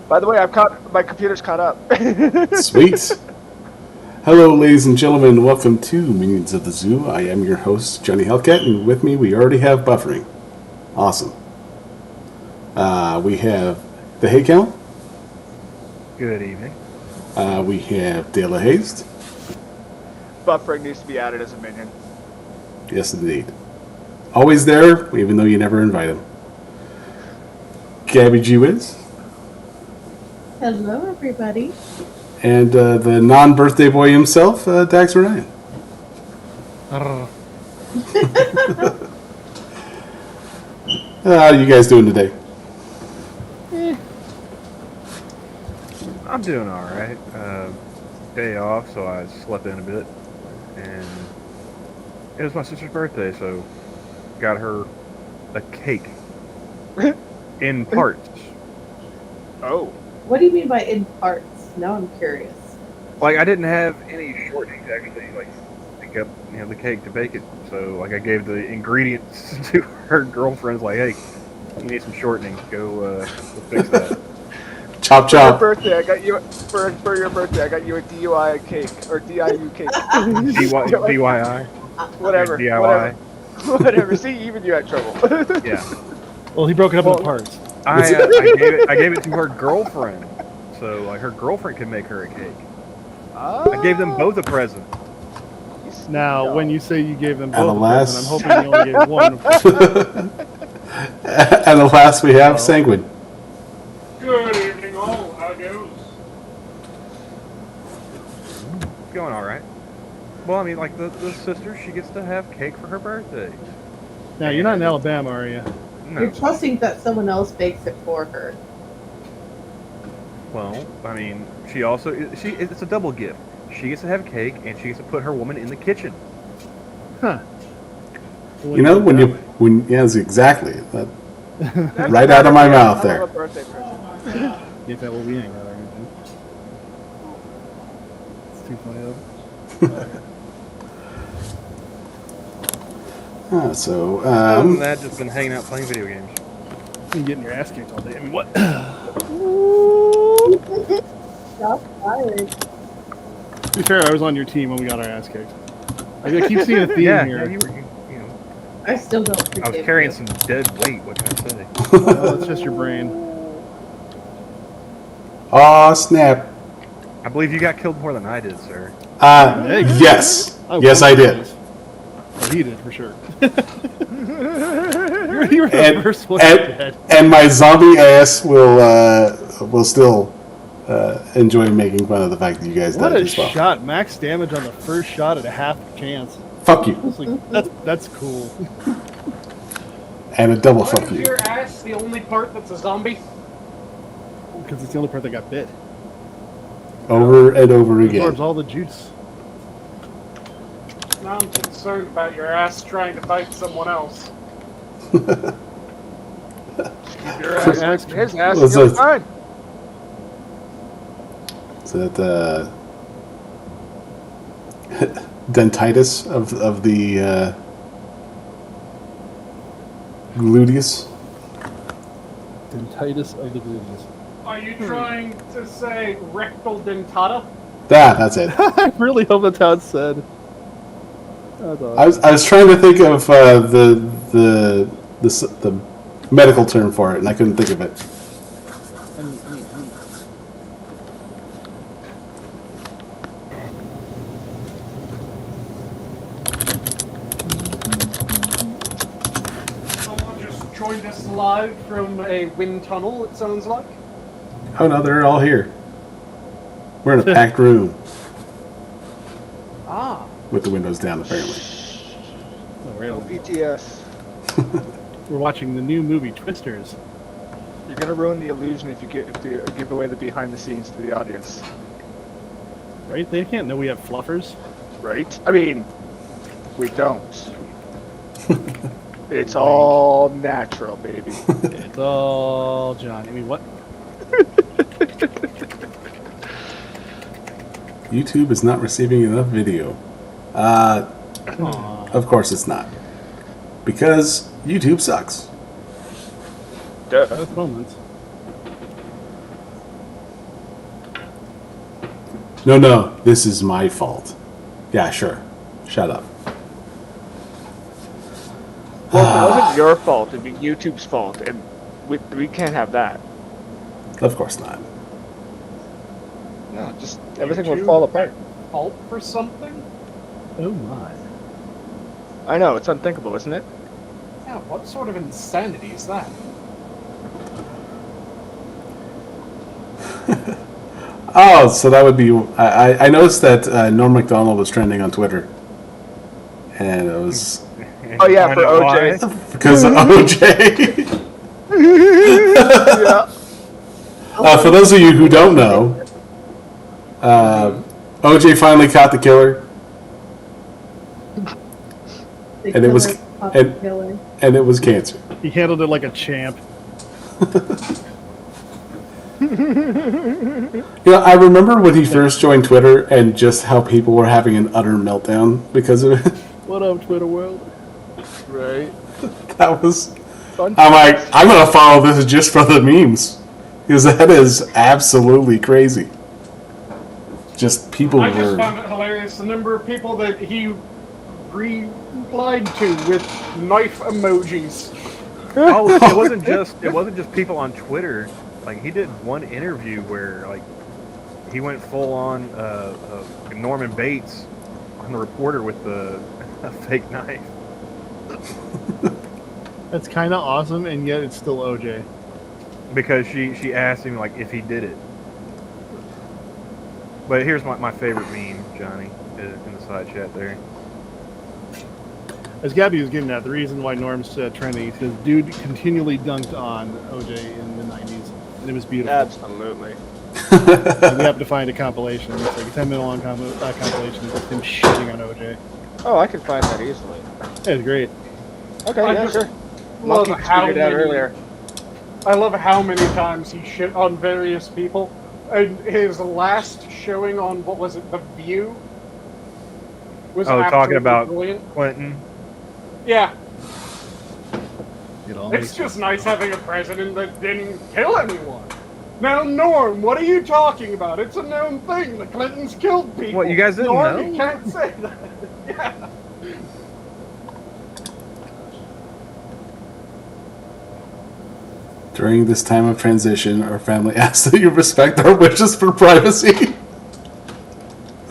By the way, my computer's caught up. Sweet. Hello, ladies and gentlemen. Welcome to Minions of the Zoo. I am your host, Johnny Hellcat, and with me we already have buffering. Awesome. We have the Hey Camel. Good evening. We have Delahazed. Buffering needs to be added as a minion. Yes, indeed. Always there, even though you never invite him. Gabby GeeWhiz. Hello, everybody. And the non-birthday boy himself, Dax Orien. How are you guys doing today? I'm doing all right. Day off, so I slept in a bit, and it was my sister's birthday, so got her a cake in parts. Oh. What do you mean by in parts? Now I'm curious. Like, I didn't have any shortening to actually like pick up, the cake to bake it. So like I gave the ingredients to her girlfriends. Like, hey, you need some shortening. Go fix that. Chop For your chop. birthday, I got you for your birthday. I got you a DUI cake or DIU cake. DIY. Whatever. DIY. Whatever. See, even you had trouble. Yeah. Well, he broke it up into parts. I gave it to her girlfriend, so like her girlfriend can make her a cake. I gave them both a present. Now, when you say you gave them And both a alas- present, I'm hoping you only gave one. And the last we have Sanguine. Good evening, all. How goes? It's going all right. Well, I mean, like the sister, she gets to have cake for her birthday. Now, you're not in Alabama, are you? No. You're trusting that someone else bakes it for her. Well, I mean, it's a double gift. She gets to have cake, and she gets to put her woman in the kitchen. Huh. Yes, exactly. Right out of my mouth there. A birthday present. Get that well-being rather than anything. It's too funny, though. So, Other than that, just been hanging out playing video games. You're getting your ass kicked all day. I mean, what? Shots fired. To be fair, I was on your team when we got our ass kicked. I keep seeing a theme Yeah, here. you were. I still don't forgive I was carrying you. some dead weight. What can I say? Well, it's just your brain. aw, snap. I believe you got killed more than I did, sir. Yes. Yes, I did. Oh, he did, for sure. you were the first one dead. And my zombie ass will still enjoy making fun of the fact that you guys What died a as well. shot. Max damage on the first shot at a half chance. Fuck you. It's like, that's cool. And a double Why fuck is you. your ass the only part that's a zombie? Because it's the only part that got bit. Over and over It again. absorbs all the juice. Now I'm concerned about your ass trying to bite someone else. Your ass, his ass, What's you're that? fine. Is that dentitis of the gluteus? Dentitis of the gluteus. Are you trying to say rectal dentata? That's it. I really hope that's how it's said. That's awesome. I was trying to think of the medical term for it, and I couldn't think of it. Someone just joined us live from a wind tunnel, it sounds like. Oh no, they're all here. We're in a packed room Ah. with the windows down, apparently. Oh, No really? BTS. We're watching the new movie Twisters. You're gonna ruin the illusion if you give away the behind the scenes to the audience, Right? They can't know we have fluffers. right? I mean, we don't. It's all natural, baby. It's all John. I mean, what? YouTube is not receiving enough video. Aw. Of course it's not. Because YouTube sucks. Duh. Both moments. No, this is my fault. Yeah, sure. Shut up. Well, if it wasn't your fault, it'd be YouTube's fault, and we can't have that. Of course not. No, just everything would YouTube fall apart. Fault for something? Oh my. I know, it's unthinkable, isn't it? Yeah, what sort of insanity is that? Oh, so that would be... I noticed that Norm MacDonald was trending on Twitter. And it was... Oh yeah, for Why? OJ. because of OJ. Yeah. For those of you who don't know, OJ finally caught the killer. The And it was- killer, caught and- the killer. And it was cancer. He handled it like a champ. You know, I remember when he first joined Twitter and just how people were having an utter meltdown because of it. What up, Twitter world? Right. That was... Fun I'm like, I'm going to follow this just for the memes. Because that is absolutely crazy. Just people I just were... found it hilarious the number of people that he replied to with knife emojis. Oh, it wasn't just people on Twitter. Like he did one interview where like he went full on Norman Bates on the reporter with a fake knife. That's kind of awesome, and yet it's still OJ. Because she asked him like if he did it. But here's my favorite meme, Johnny, in the side chat there. As Gabby was getting at, the reason why Norm's trending is because dude continually dunked on OJ in the 90s, and it was beautiful. Absolutely. And we happened to find a compilation. It's like a 10-minute long compilation of him shitting on OJ. Oh, I can find that easily. It was great. Okay, I yeah, just sure. love Monkey how tweeted out many- earlier. I love how many times he shit on various people. And his last showing on, what was it, The View? Was Oh, talking absolutely about brilliant. Clinton. Yeah, It all it's makes just nice having a president that didn't kill anyone. Now, Norm, what are you talking about? It's a known thing. The Clintons killed people. What, you guys didn't Norm, know? you can't say that. Yeah. During this time of transition, our family asks that you respect our wishes for privacy.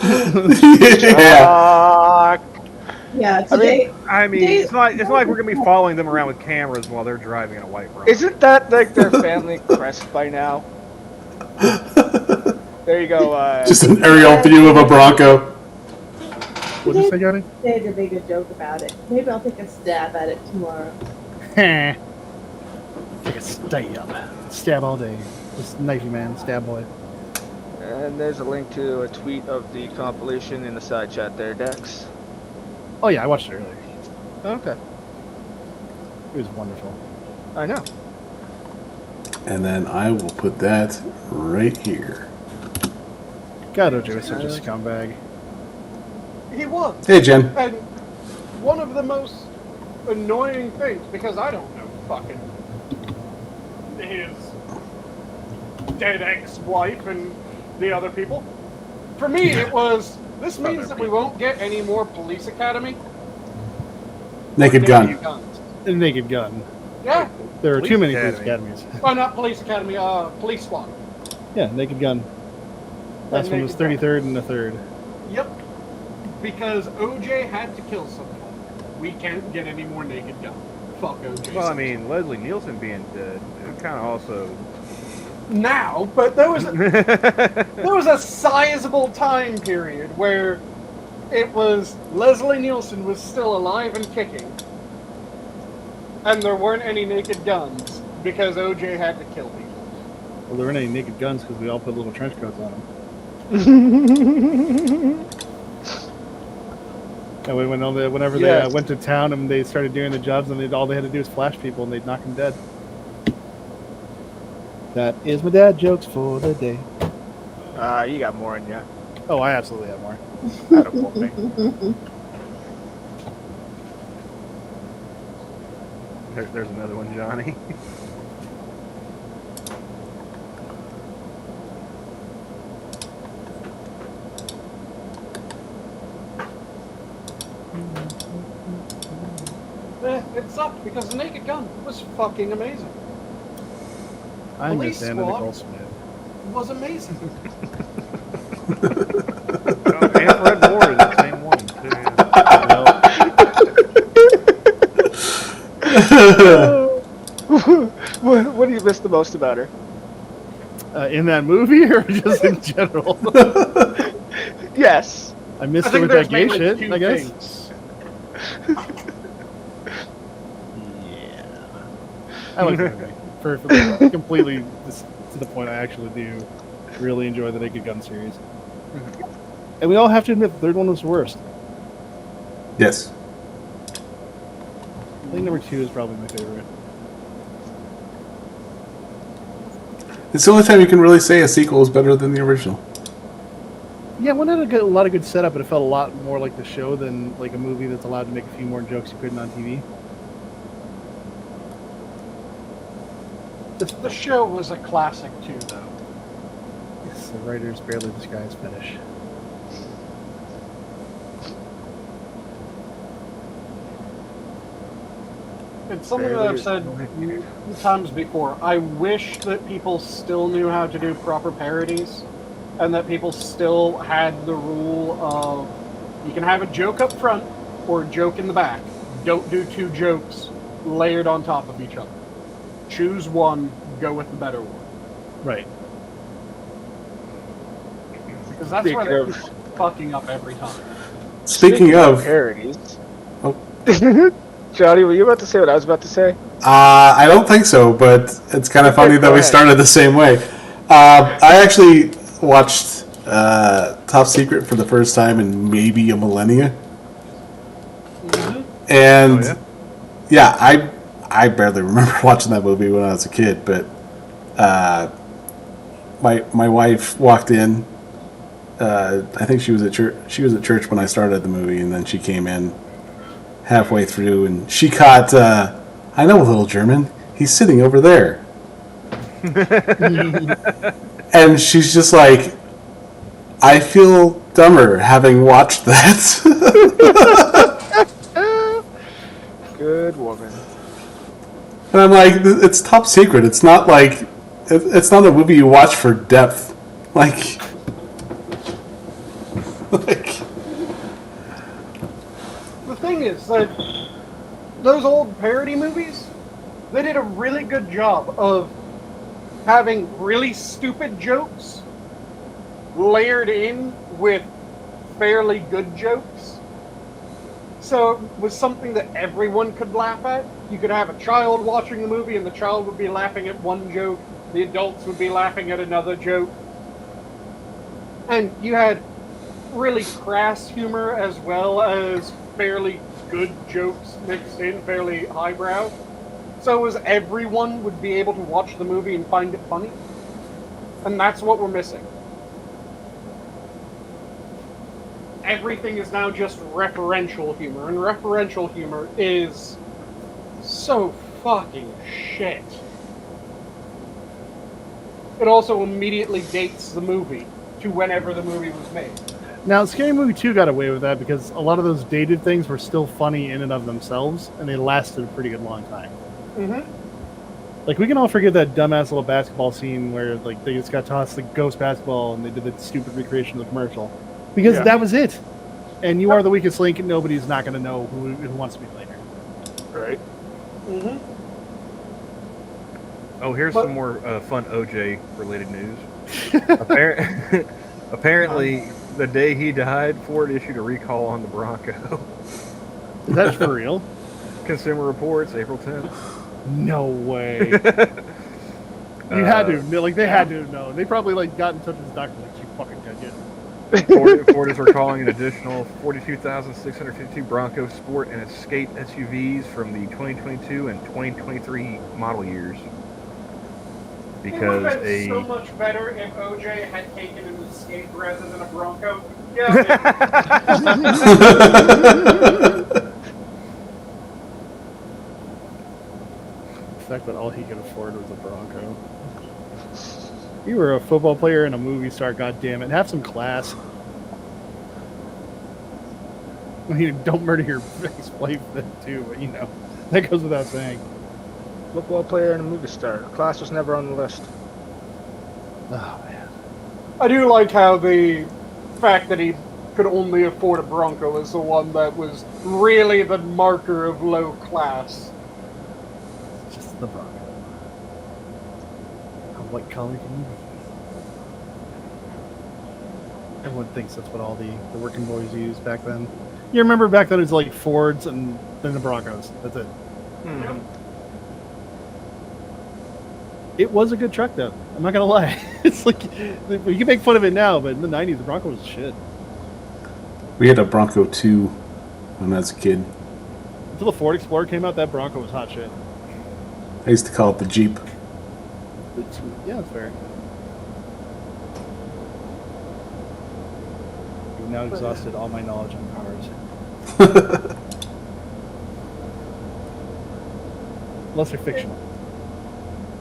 Yeah. Yeah, today. I mean, They- it's not like we're gonna be following them around with cameras while they're driving in a white Bronco. Isn't that like their family crest by now? There you go. Just an aerial view of a Bronco. What did you say, Gabby? They to make a joke about it. Maybe I'll take a stab at it tomorrow. Take a stab. Stab all day. This knifey man, stab boy. And there's a link to a tweet of the compilation in the side chat there, Dex. Oh yeah, I watched it earlier. Okay. It was wonderful. I know. And then I will put that right here. God, OJ was such a scumbag. He was. Hey, Jen. And one of the most annoying things, because I don't know fucking his dead ex-wife and the other people. For me, it was, this means that we won't get any more police academy. Naked gun. Guns. The Naked Gun. Yeah. There are Police too many Academy. police academies. Oh, not police academy, police squad. Yeah, Naked Gun. Last one was Naked Gun. 33rd and the 3rd. Yep. Because OJ had to kill someone. We can't get any more Naked Gun. Fuck OJ. Well, I mean, Leslie Nielsen being dead, it kind of also. now, but there was a sizable time period where it was Leslie Nielsen was still alive and kicking, and there weren't any Naked Guns because OJ had to kill people. Well, there weren't any Naked Guns because we all put little trench coats on them. And whenever Yes. they went to town and they started doing the jobs, and all they had to do was flash people, and they'd knock them dead. That is my dad jokes for the day. You got more in you. Oh, I absolutely have more. I don't want me. There's another one, Johnny. it sucked because the Naked Gun was fucking amazing. I Police miss Anna Squad. Nicole Smith. It was amazing. Oh, and Fred Ward is the same one, too. What do you miss the most about her? In that movie or just in general? Yes. I missed I her think with there's that gay mainly shit, two I guess. things. Yeah. I like that movie. For completely to the point, I actually do really enjoy the Naked Gun series. And we all have to admit the third one was the worst. Yes. I think number 2 is probably my favorite. It's the only time you can really say a sequel is better than the original. Yeah, one had a lot of good setup, but it felt a lot more like the show than like a movie that's allowed to make a few more jokes you couldn't on TV. The show was a classic too, though. Yes, the writers barely disguise finish. It's something that I've said times before. I wish that people still knew how to do proper parodies, and that people still had the rule of you can have a joke up front or a joke in the back. Don't do two jokes layered on top of each other. Choose one, go with the better one. Right. Because that's where they're fucking up every time. Speaking of parodies. Oh. Johnny, were you about to say what I was about to say? I don't think so, but it's kind of funny that we ahead. started the same way. I actually watched Top Secret for the first time in maybe a millennia. And Oh, yeah? I barely remember watching that movie when I was a kid, but my wife walked in. I think she was at church. She was at church when I started the movie, and then she came in halfway through, and she caught. I know a little German. He's sitting over there, and she's just like, I feel dumber having watched that. Good woman. And I'm like, it's Top Secret. It's not like it's not a movie you watch for depth, like. The thing is that those old parody movies, they did a really good job of having really stupid jokes layered in with fairly good jokes. So it was something that everyone could laugh at. You could have a child watching the movie and the child would be laughing at one joke, the adults would be laughing at another joke. And you had really crass humor as well as fairly good jokes mixed in, fairly highbrow. So as everyone would be able to watch the movie and find it funny. And that's what we're missing. Everything is now just referential humor, and referential humor is so fucking shit. It also immediately dates the movie to whenever the movie was made. Now, Scary Movie 2 got away with that because a lot of those dated things were still funny in and of themselves, and they lasted a pretty good long time. Mm-hmm. Like, we can all forget that dumbass little basketball scene where, like, they just got tossed the ghost basketball and they did the stupid recreation of the commercial. Because that was it. And you are the weakest link, and nobody's not going to know who wants to be later. Right. Mm-hmm. Oh, here's But- some more fun OJ-related news. Apparently, the day he died, Ford issued a recall on the Bronco. Is that for real? Consumer Reports, April 10th. No way. You had to. Like, they had to have known. They probably, like, got in touch with his doctor, like, you fucking got it. Ford is recalling an additional 42,652 Bronco Sport and Escape SUVs from the 2022 and 2023 model years. It would Because have been so much better if OJ had taken an Escape rather than a Bronco. Yeah. The fact that all he could afford was a Bronco. You were a football player and a movie star, goddammit. Have some class. I mean, don't murder your ex-wife then, too, but you know. That goes without saying. Football player and a movie star. Class was never on the list. Oh man. I do like how the fact that he could only afford a Bronco is the one that was really the marker of low class. Just the Bronco. What color can you be? Everyone thinks that's what all the working boys used back then. You remember back then it was like Fords and then the Broncos. That's it. Mhm. It was a good truck though. I'm not gonna lie. It's like you can make fun of it now, but in the '90s the Bronco was shit. We had a Bronco 2 when I was a kid. Until the Ford Explorer came out, that Bronco was hot shit. I used to call it the Jeep. Yeah, that's fair. You've now exhausted all my knowledge on cars. Unless they're fictional.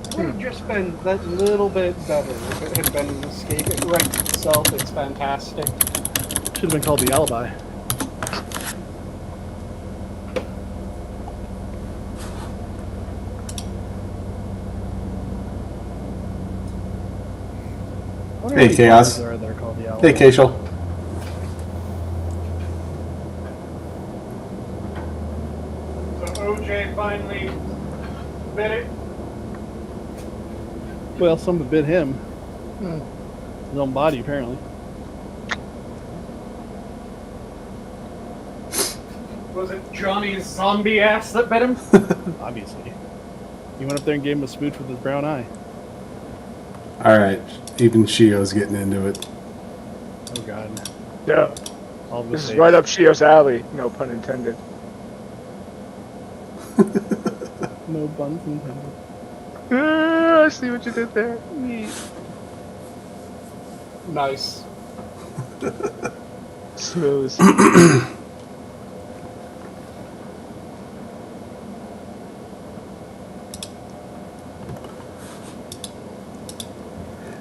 It would have just been that little bit better if it had been an Escape. It writes itself, it's fantastic. Should have been called the Alibi. Hey, Chaos. They're called the Alibi. Hey, Keishel. So OJ finally bit it. Well, some have bit him. His own body, apparently. Was it Johnny's zombie ass that bit him? Obviously. He went up there and gave him a smooch with his brown eye. Alright, even Shio's getting into it. Oh god. Yeah. All of This is mistakes. right up Shio's alley. No pun intended. No buns intended. I see what you did there. Nice. Smooth.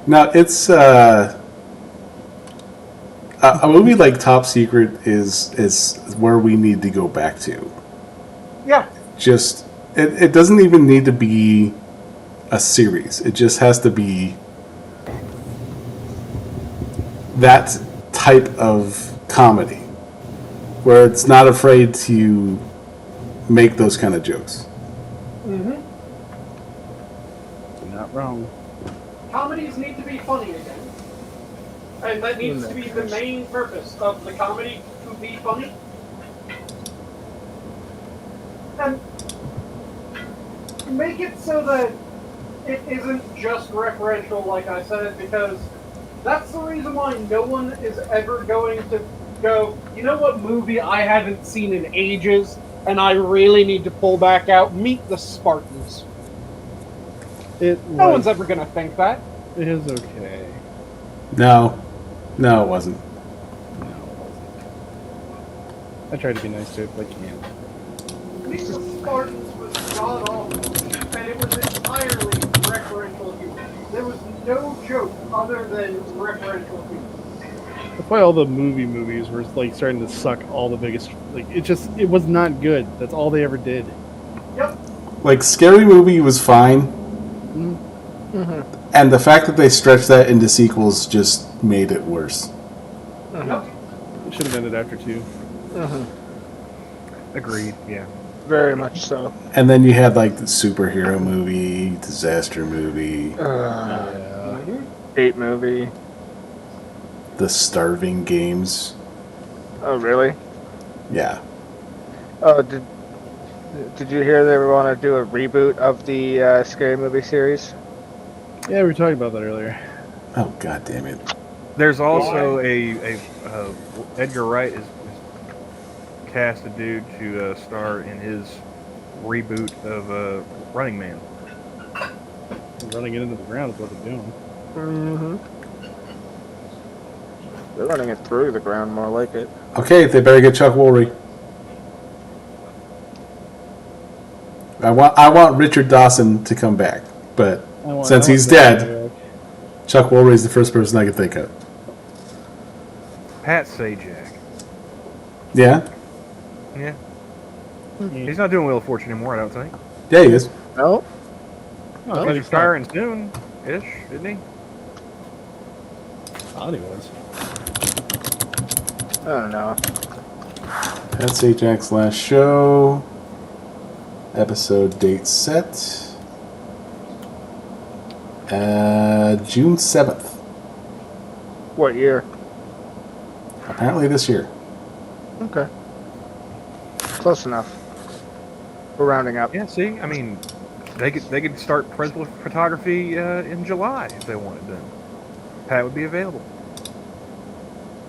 Now, it's a movie like Top Secret is where we need to go back to. Yeah. Just it doesn't even need to be a series. It just has to be that type of comedy where it's not afraid to make those kind of jokes. Mm-hmm. You're not wrong. Comedies need to be funny again. And that needs to be the main purpose of the comedy, to be funny. And make it so that it isn't just referential, like I said, because that's the reason why no one is ever going to go, you know what movie I haven't seen in ages, and I really need to pull back out? Meet the Spartans. No one's ever going to think that. It is okay. No, it wasn't. No, it wasn't. I tried to be nice to it, but I can't. Meet the Spartans was god awful, and it was entirely referential humor. There was no joke other than referential humor. That's why all the movies were like starting to suck all the biggest. Like it was not good. That's all they ever did. Yep. Like, Scary Movie was fine, and the fact that they stretched that into sequels just made it worse. Yep. It should have ended after 2. Agreed. Yeah. Very much so. And then you had like the superhero movie, disaster movie, Date movie. the Starving Games. Oh, really? Yeah. Oh, did you hear they want to do a reboot of the Scary Movie series? Yeah, we were talking about that earlier. Oh, god damn it. There's also a Edgar Wright is cast a dude to star in his reboot of Running Man. Running it into the ground is what they're doing. Mm-hmm. They're running it through the ground, more like it. Okay, they better get Chuck Woolery. I want Richard Dawson to come back, but since he's dead, Chuck Woolery is the first person I could think of. Pat Sajak. Yeah? Yeah. He's not doing Wheel of Fortune anymore, I don't think. Yeah, he is. No? Oh, He's retiring soon-ish, isn't he? thought he was. I don't know. That's Ajax last show. Episode date set. June 7th. What year? Apparently this year. Okay. Close enough. We're rounding up. Yeah, see, I mean, they could start principal photography in July if they wanted then. Pat would be available.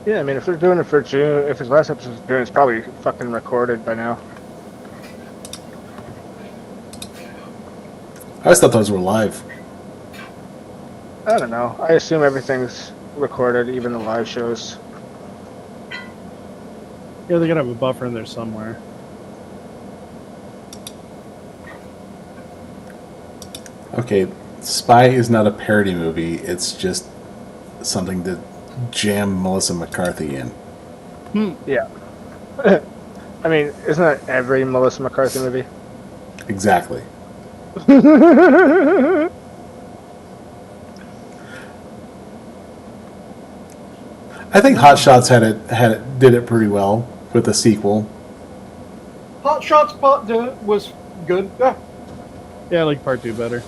Yeah, I mean, if they're doing it for June, if his last episode's June, it's probably fucking recorded by now. I always thought those were live. I don't know. I assume everything's recorded, even the live shows. Yeah, they're gonna have a buffer in there somewhere. Okay, Spy is not a parody movie. It's just something to jam Melissa McCarthy in. Yeah. I mean, isn't that every Melissa McCarthy movie? Exactly. I think Hot Shots did it pretty well with the sequel. Hot Shots Part 2 was good. Yeah. Yeah, I like part 2 better.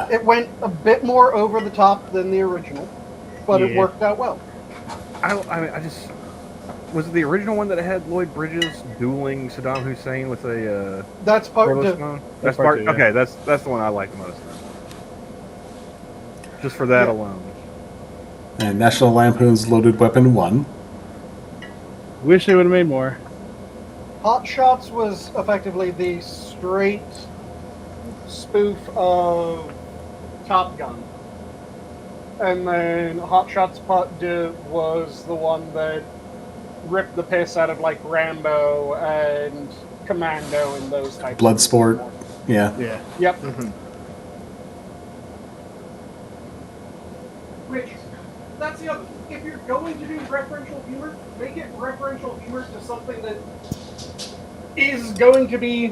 It went a bit more over the top than the original, but it Yeah. worked out well. I just was it the original one that had Lloyd Bridges dueling Saddam Hussein with a That's part cordless 2. phone? That's That's part part. two, yeah. Okay, that's the one I like the most. Then. Just for that Yeah. alone. And National Lampoon's Loaded Weapon 1. Wish they would have made more. Hot Shots was effectively the straight spoof of Top Gun. And then Hot Shots Part 2 was the one that ripped the piss out of like Rambo and Commando and those types Bloodsport. of Yeah. Yeah. Yep. Mm-hmm. Which, that's the other thing. If you're going to do referential humor, make it referential humor to something that is going to be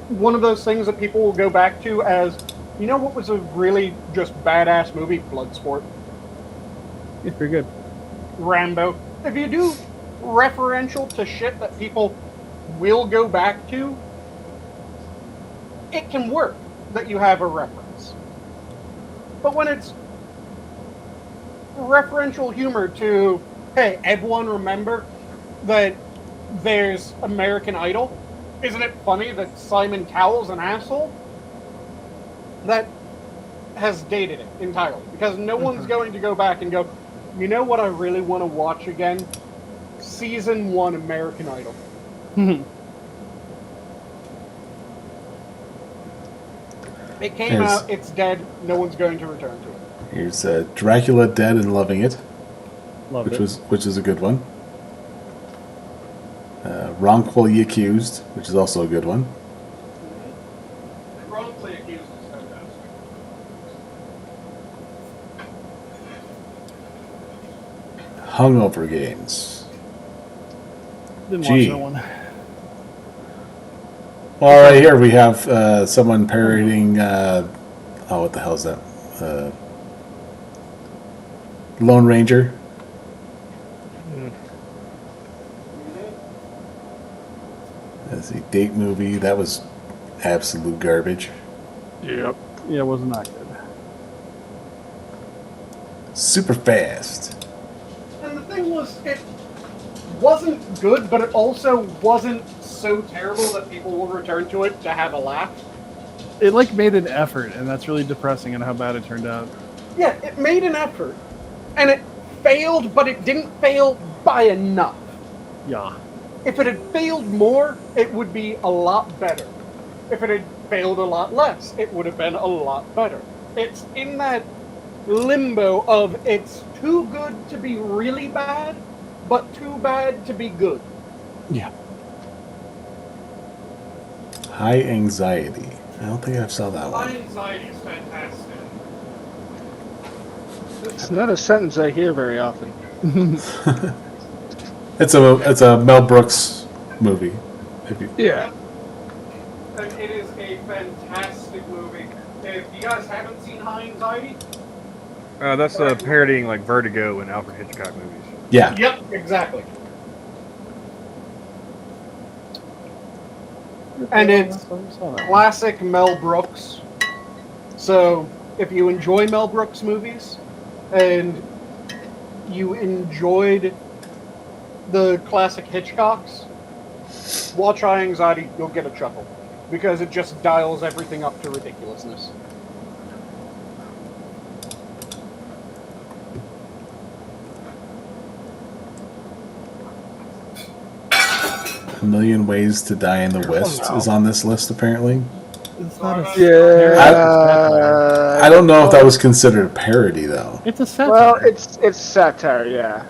one of those things that people will go back to as, you know what was a really just badass movie? Bloodsport. It's pretty good. Rambo. If you do referential to shit that people will go back to, it can work that you have a reference. But when it's referential humor to, hey, everyone remember that there's American Idol? Isn't it funny that Simon Cowell's an asshole? That has dated it entirely. Because no one's going to go back and go, you know what I really want to watch again? Season 1 American Idol. It came Yes. out, it's dead, no one's going to return to it. Here's Dracula Dead and Loving It, Love it. which is a good one. Wrongfully Accused, which is also a good one. Wrongfully Accused is fantastic. Hungover Games. Didn't Gee. watch that one. Well, right here we have someone parodying. What the hell is that? Lone Ranger. That's a date movie. That was absolute garbage. Yep. Yeah, it was not good. Super Fast. And the thing was, it wasn't good, but it also wasn't so terrible that people will return to it to have a laugh. It like made an effort, and that's really depressing on how bad it turned out. Yeah, it made an effort. And it failed, but it didn't fail by enough. Yeah. If it had failed more, it would be a lot better. If it had failed a lot less, it would have been a lot better. It's in that limbo of it's too good to be really bad, but too bad to be good. Yeah. High Anxiety. I don't think I saw that My one. anxiety is fantastic. It's not a sentence I hear very often. It's a Mel Brooks movie. Yeah. And it is a fantastic movie. If you guys haven't seen High Anxiety, That's parodying like Vertigo and Alfred Hitchcock movies. Yeah. yep, exactly. And it's classic Mel Brooks. So, if you enjoy Mel Brooks movies and you enjoyed the classic Hitchcocks, watch High Anxiety, you'll get a chuckle. Because it just dials everything up to ridiculousness. A Million Ways to Die in the West is on this list, apparently. It's not a Yeah. I don't know if that was considered a parody, though. It's a satire. Well, it's satire, yeah.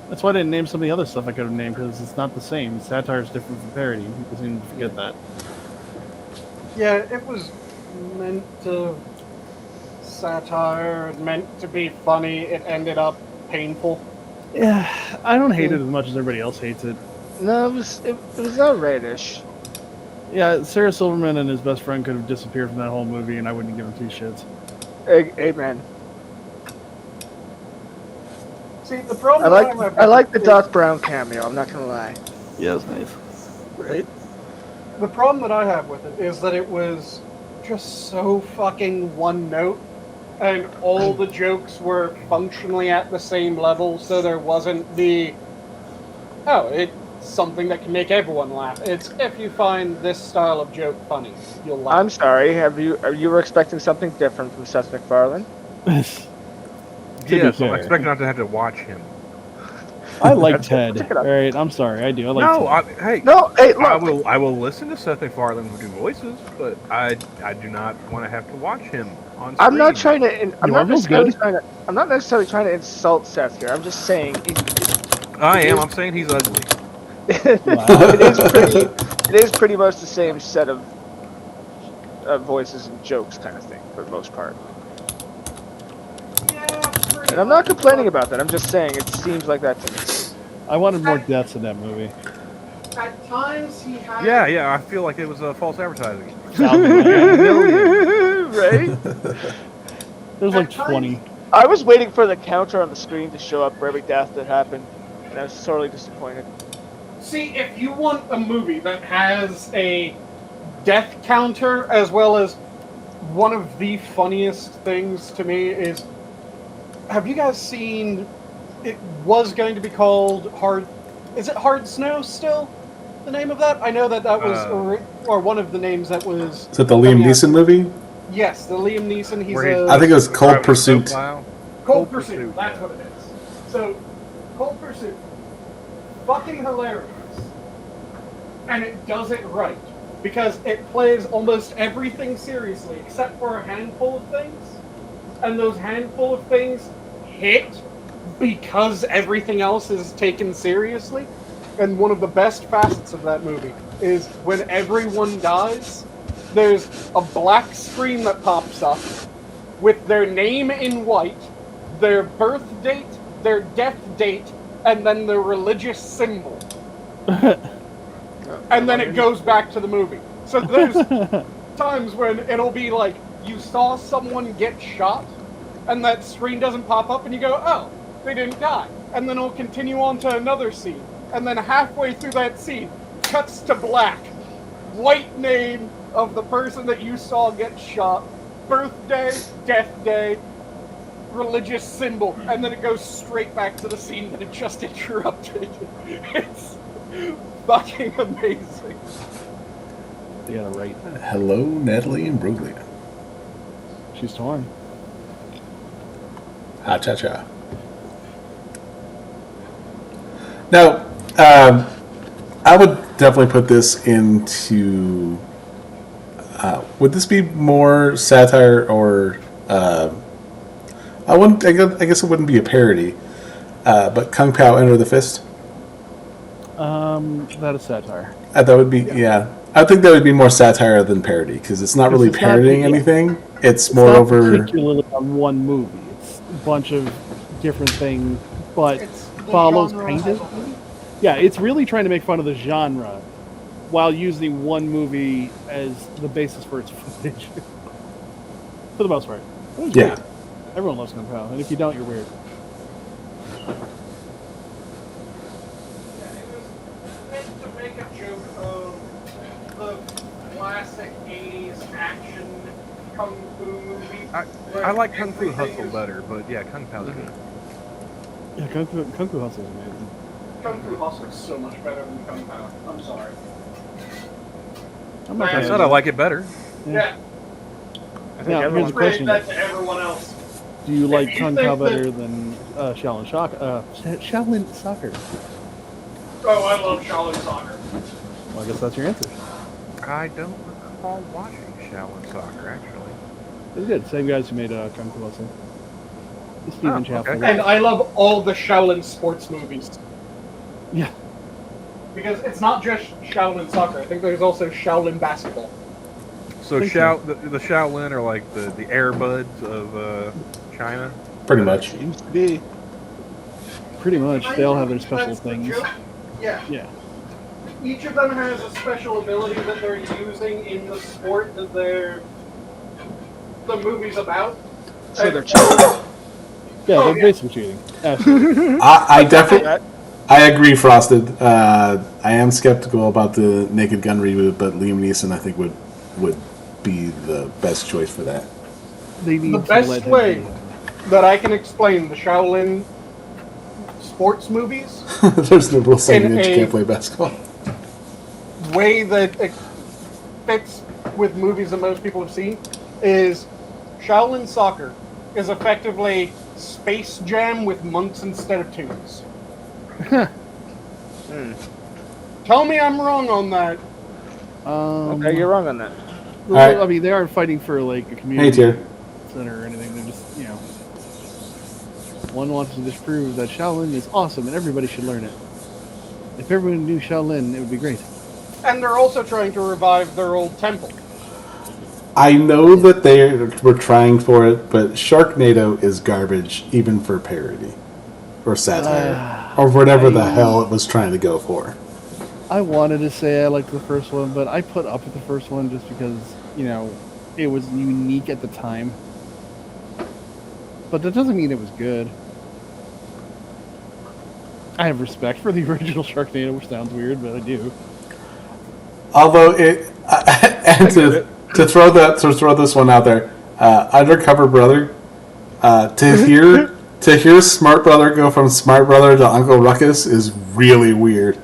That's why I didn't name some of the other stuff I could have named, because it's not the same. Satire is different from parody. People seem to forget that. Yeah, it was meant to satire, meant to be funny. It ended up painful. Yeah, I don't hate it as much as everybody else hates it. No, it was outrageous. Yeah, Sarah Silverman and his best friend could have disappeared from that whole movie, and I wouldn't give them two shits. Amen. See, the problem I like the Doc Brown cameo. I'm not gonna lie. Yeah, it's nice. Right? The problem that I have with it is that it was just so fucking one note, and all the jokes were functionally at the same level, so there wasn't the, oh, it's something that can make everyone laugh. It's, if you find this style of joke funny, you'll laugh. I'm sorry. You were expecting something different from Seth MacFarlane? Yes, I'm expecting not to have to watch him. I like Ted. All right, I'm sorry, I do. I like Ted. Hey, look. I will listen to Seth MacFarlane do voices, but I do not want to have to watch him on screen. I'm not trying to. I'm not Marvel's necessarily trying to insult Seth here. I'm just saying. I'm saying he's ugly. It is pretty much the same set of voices and jokes kind of thing for the most part. And I'm not complaining about that. I'm just saying it seems like that to me. I wanted more deaths in that movie. At times he had... Yeah, I feel like it was false advertising. Right? There's like 20. I was waiting for the counter on the screen to show up for every death that happened, and I was sorely disappointed. See, if you want a movie that has a death counter, as well as one of the funniest things to me is, have you guys seen, it was going to be called is it Hard Snow still? The name of that? I know that was, or one of the names that was... Is it the Liam Neeson movie? Yes, the Liam Neeson, I think it was Cold Pursuit. Cold Pursuit, that's what it is. So, Cold Pursuit, fucking hilarious. And it does it right. Because it plays almost everything seriously, except for a handful of things. And those handful of things hit because everything else is taken seriously. And one of the best facets of that movie is when everyone dies, there's a black screen that pops up with their name in white, their birth date, their death date, and then their religious symbol. And then it goes back to the movie. So there's times when it'll be like, you saw someone get shot, and that screen doesn't pop up, and you go, oh, they didn't die. And then it'll continue on to another scene. And then halfway through that scene, cuts to black. White name of the person that you saw get shot, birthday, death day, religious symbol, and then it goes straight back to the scene that it just interrupted. It's fucking amazing. They got it right. Hello, Natalie and Bruglia. She's torn. Ha cha cha. Now, I would definitely put this into. Would this be more satire or? I wouldn't. I guess it wouldn't be a parody. But Kung Pao Enter the Fist. That is satire. That would be I think that would be more satire than parody because it's not really parodying anything. It's more over. Particularly on one movie. It's a bunch of different things, but follows genre kind as a of. whole. Yeah, it's really trying to make fun of the genre while using one movie as the basis for its footage. For the most part. It was Yeah. great. Everyone loves Kung Pao, and if you don't, you're weird. Yeah, it was meant to make a joke of the classic 80s action kung fu movie. I like Kung Fu Hustle better, but yeah, Kung Pao's good. Yeah, Kung Fu Hustle is amazing. Kung Fu Hustle is so much better than Kung Pao. I'm sorry. I'm not I gonna said I like it better. Yeah, I think Now, here's everyone. the create question. that to everyone else. Do you like If you Kung think Pao that- better than Shaolin Soccer? Oh, I love Shaolin Soccer. Well, I guess that's your answer. I don't recall watching Shaolin Soccer, actually. It's good. Same guys who made Kung Fu Hustle. The Stephen Chow okay. for And life. I love all the Shaolin sports movies. Yeah. Because it's not just Shaolin Soccer. I think there's also Shaolin Basketball. So Think the Shaolin are like the Air Buds of China. Pretty much. Seems to be. Pretty much. They all have their special That's the things. joke. Yeah. Yeah. Each of them has a special ability that they're using in the sport that the movie's about. So they're cheating. Yeah, Oh, they're yeah. basically cheating. Absolutely. I definitely, That- I agree, Frosted. I am skeptical about the Naked Gun reboot, but Liam Neeson, I think, would be the best choice for that. They need The to best let him way be. that I can explain the Shaolin sports movies, There's no rule saying In that you a- can't play basketball. way that it fits with movies that most people have seen, is Shaolin Soccer is effectively Space Jam with monks instead of tunes. Tell me I'm wrong on that. Okay, you're wrong on that. Well, Alright. I mean, they aren't fighting for like a Hey, community Tier. center or anything. They're just, one wants to disprove that Shaolin is awesome and everybody should learn it. If everyone knew Shaolin, it would be great. And they're also trying to revive their old temple. I know that they were trying for it, but Sharknado is garbage, even for parody or satire, or whatever the hell it was trying to go for. I wanted to say I liked the first one, but I put up with the first one just because, it was unique at the time. But that doesn't mean it was good. I have respect for the original Sharknado, which sounds weird, but I do. Although and to throw this one out there, Undercover Brother, to hear Smart Brother go from Smart Brother to Uncle Ruckus is really weird.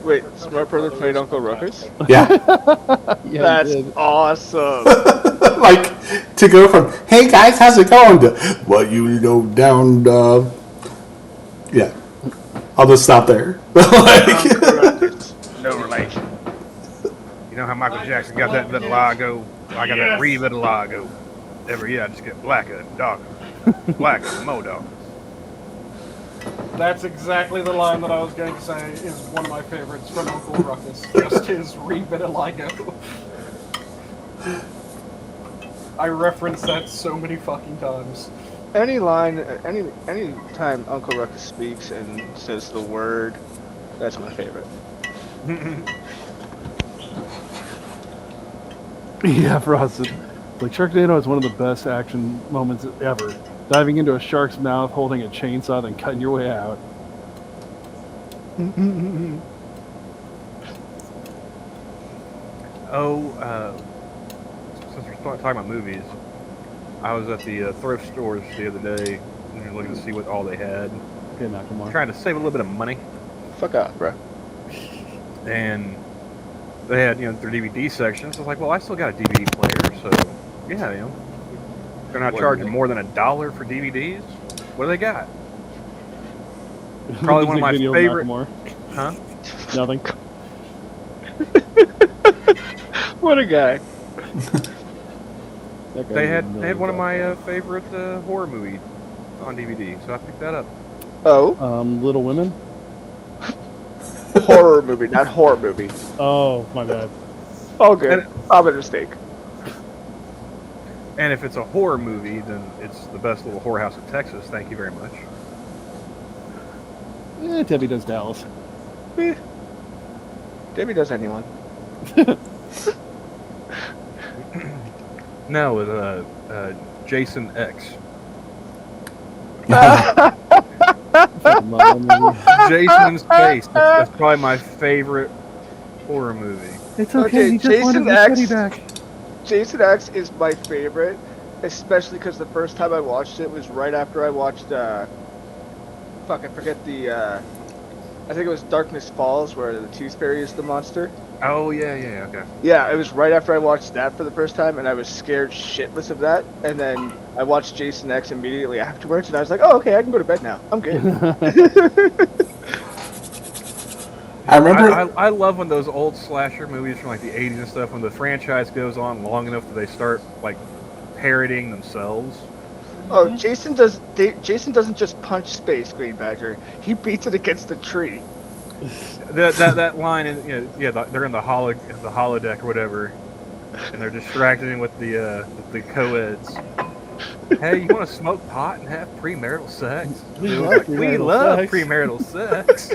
Wait, Smart Brother played Uncle Ruckus? Yeah, Yeah, That's he did. awesome. like to go from "Hey guys, how's it going?" to "What you know down." Yeah, I'll just stop there. Like, No relation. You know how Michael Jackson got that vitiligo? I got that re-vitiligo. Every year I just get blacker and darker. Blacker and more dark. That's exactly the line that I was going to say is one of my favorites from Uncle Ruckus. Just his re-vitiligo. I reference that so many fucking times. Any line, any time Uncle Ruckus speaks and says the word, that's my favorite. Yeah, Frosted. Like, Sharknado is one of the best action moments ever. Diving into a shark's mouth, holding a chainsaw, then cutting your way out. Since we're talking about movies, I was at the thrift stores the other day and looking to see what all they had. Okay, now come on. Trying to save a little bit of money. Fuck off, bro. And they had, their DVD sections. I was like, well, I still got a DVD player, so yeah, they're not charging more than $1 for DVDs. What do they got? Probably one of my Music video, favorite. Macklemore. Huh? Nothing. What a guy. That guy They was had really one of bad. my favorite horror movies on DVD, so I picked that up. Oh, Little Women? horror movie, not horror movie. Oh, my bad. All good. I'm a mistake. And if it's a horror movie, then it's the best little whorehouse in Texas. Thank you very much. Debbie does Dallas. Debbie does anyone. No, with Jason X. Fucking love that movie. Jason's Face. That's probably my favorite horror movie. It's Okay, he just Jason wanted his X. goodie back. Jason X is my favorite, especially because the first time I watched it was right after I watched, I forget the, I think it was Darkness Falls, where the Tooth Fairy is the monster. Oh, yeah, okay. Yeah, it was right after I watched that for the first time, and I was scared shitless of that, and then I watched Jason X immediately afterwards, and I was like, oh, okay, I can go to bed now. I'm good. I remember. I love when those old slasher movies from like the 80s and stuff, when the franchise goes on long enough that they start like parodying themselves. Oh, Jason doesn't just punch Space Green Badger. He beats it against the tree. That line, they're in the holodeck or whatever, and they're distracting him with the co-eds. Hey, you want to smoke pot and have premarital sex? We We love premarital sex.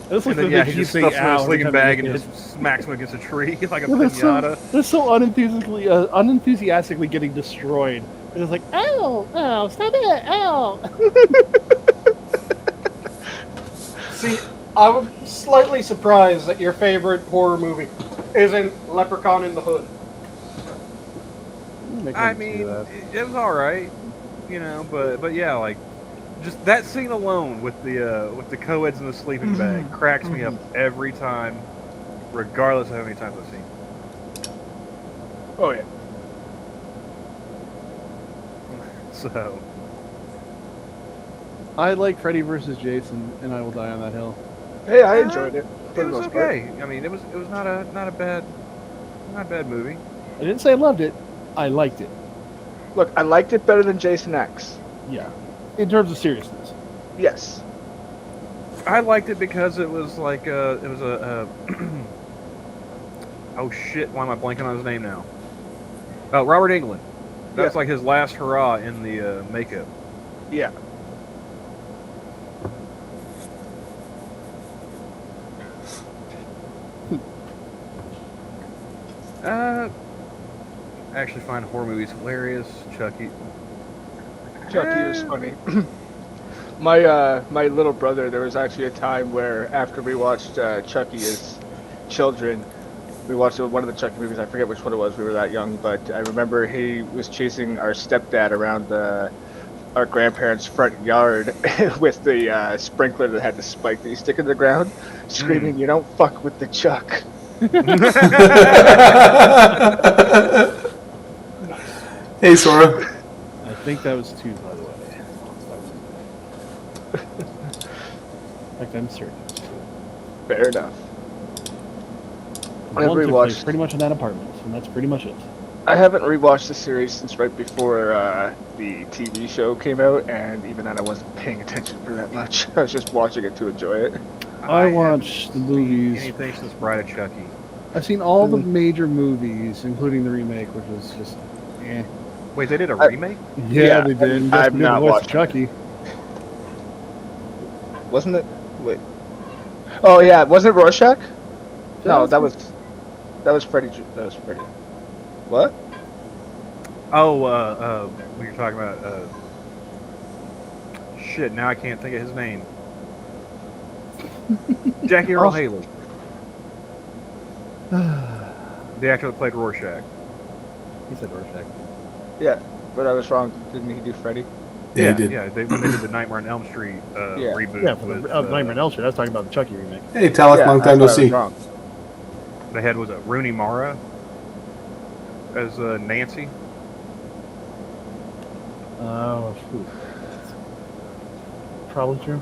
That's like And then, the he thing just you stuffs say him in a out sleeping every bag time and you just smacks him against a tree like a Yeah, pinata. they're so unenthusiastically getting destroyed. And it's like, ow, ow, stop it, ow. See, I'm slightly surprised that your favorite horror movie isn't Leprechaun in the Hood. I mean, it was all right, but yeah, like just that scene alone with the co-eds in the sleeping bag cracks me up every time, regardless of how many times I've seen it. Oh, yeah. So I like Freddy versus Jason, and I will die on that hill. Hey, I enjoyed it. For it the was most part. okay. I mean, it was not a bad movie. I didn't say I loved it. I liked it. Look, I liked it better than Jason X. Yeah. In terms of seriousness. Yes. I liked it because it was like it was a oh shit, why am I blanking on his name now? Oh, Robert Englund. That's like his last hurrah in the makeup. Yeah. I actually find horror movies hilarious. Chucky. Chucky was funny. My little brother, there was actually a time where after we watched Chucky as children, we watched one of the Chucky movies. I forget which one it was. We were that young, but I remember he was chasing our stepdad around our grandparents' front yard with the sprinkler that had the spike that you stick in the ground, screaming, "You don't fuck with the Chuck." Hey, Sora. I think that was 2, by the way. In fact, I'm certain. Fair enough. One I've took place rewatched. pretty much in that apartment, and that's pretty much it. I haven't rewatched the series since right before the TV show came out, and even then I wasn't paying attention for that much. I was just watching it to enjoy it. I watched the movies. Anything since Bride of Chucky. I've seen all the major movies, including the remake, which was just, eh. Wait, they did a remake? Yeah, they did. I've not watched Chucky. Wasn't it? Wait. Oh yeah, wasn't it Rorschach? No, that was Freddy. That was Freddy. What? Oh, what you're talking about? Shit, now I can't think of his name. Jackie Earl Haley, the actor that played Rorschach. He said Rorschach. Yeah, but I was wrong. Didn't he do Freddy? Yeah, he did. Yeah. When they did the Nightmare on Elm Street reboot. Yeah, for with, the Nightmare on Elm Street. I was talking about the Chucky remake. Hey, Talek, Yeah, long that's time no why I was see. wrong. They had was it Rooney Mara as Nancy. Oh, shoot. Probably true.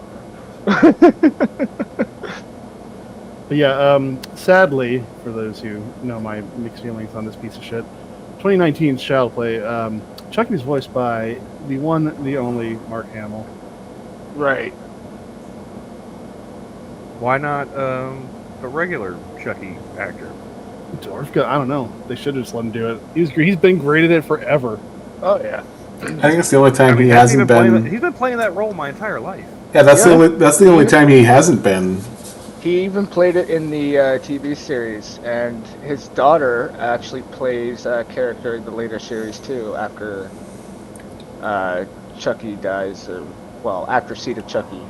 But yeah, sadly, for those who know my mixed feelings on this piece of shit, 2019's Shadow Play, Chucky was voiced by the one, the only Mark Hamill. Right. Why not a regular Chucky actor? Dwarf guy, I don't know. They should have just let him do it. He's been great at it forever. Oh yeah. I think it's the only time he he's hasn't been. He's been playing that role my entire life. Yeah, that's the only time he hasn't been. He even played it in the TV series, and his daughter actually plays a character in the later series too. After Chucky dies, or after Seed of Chucky,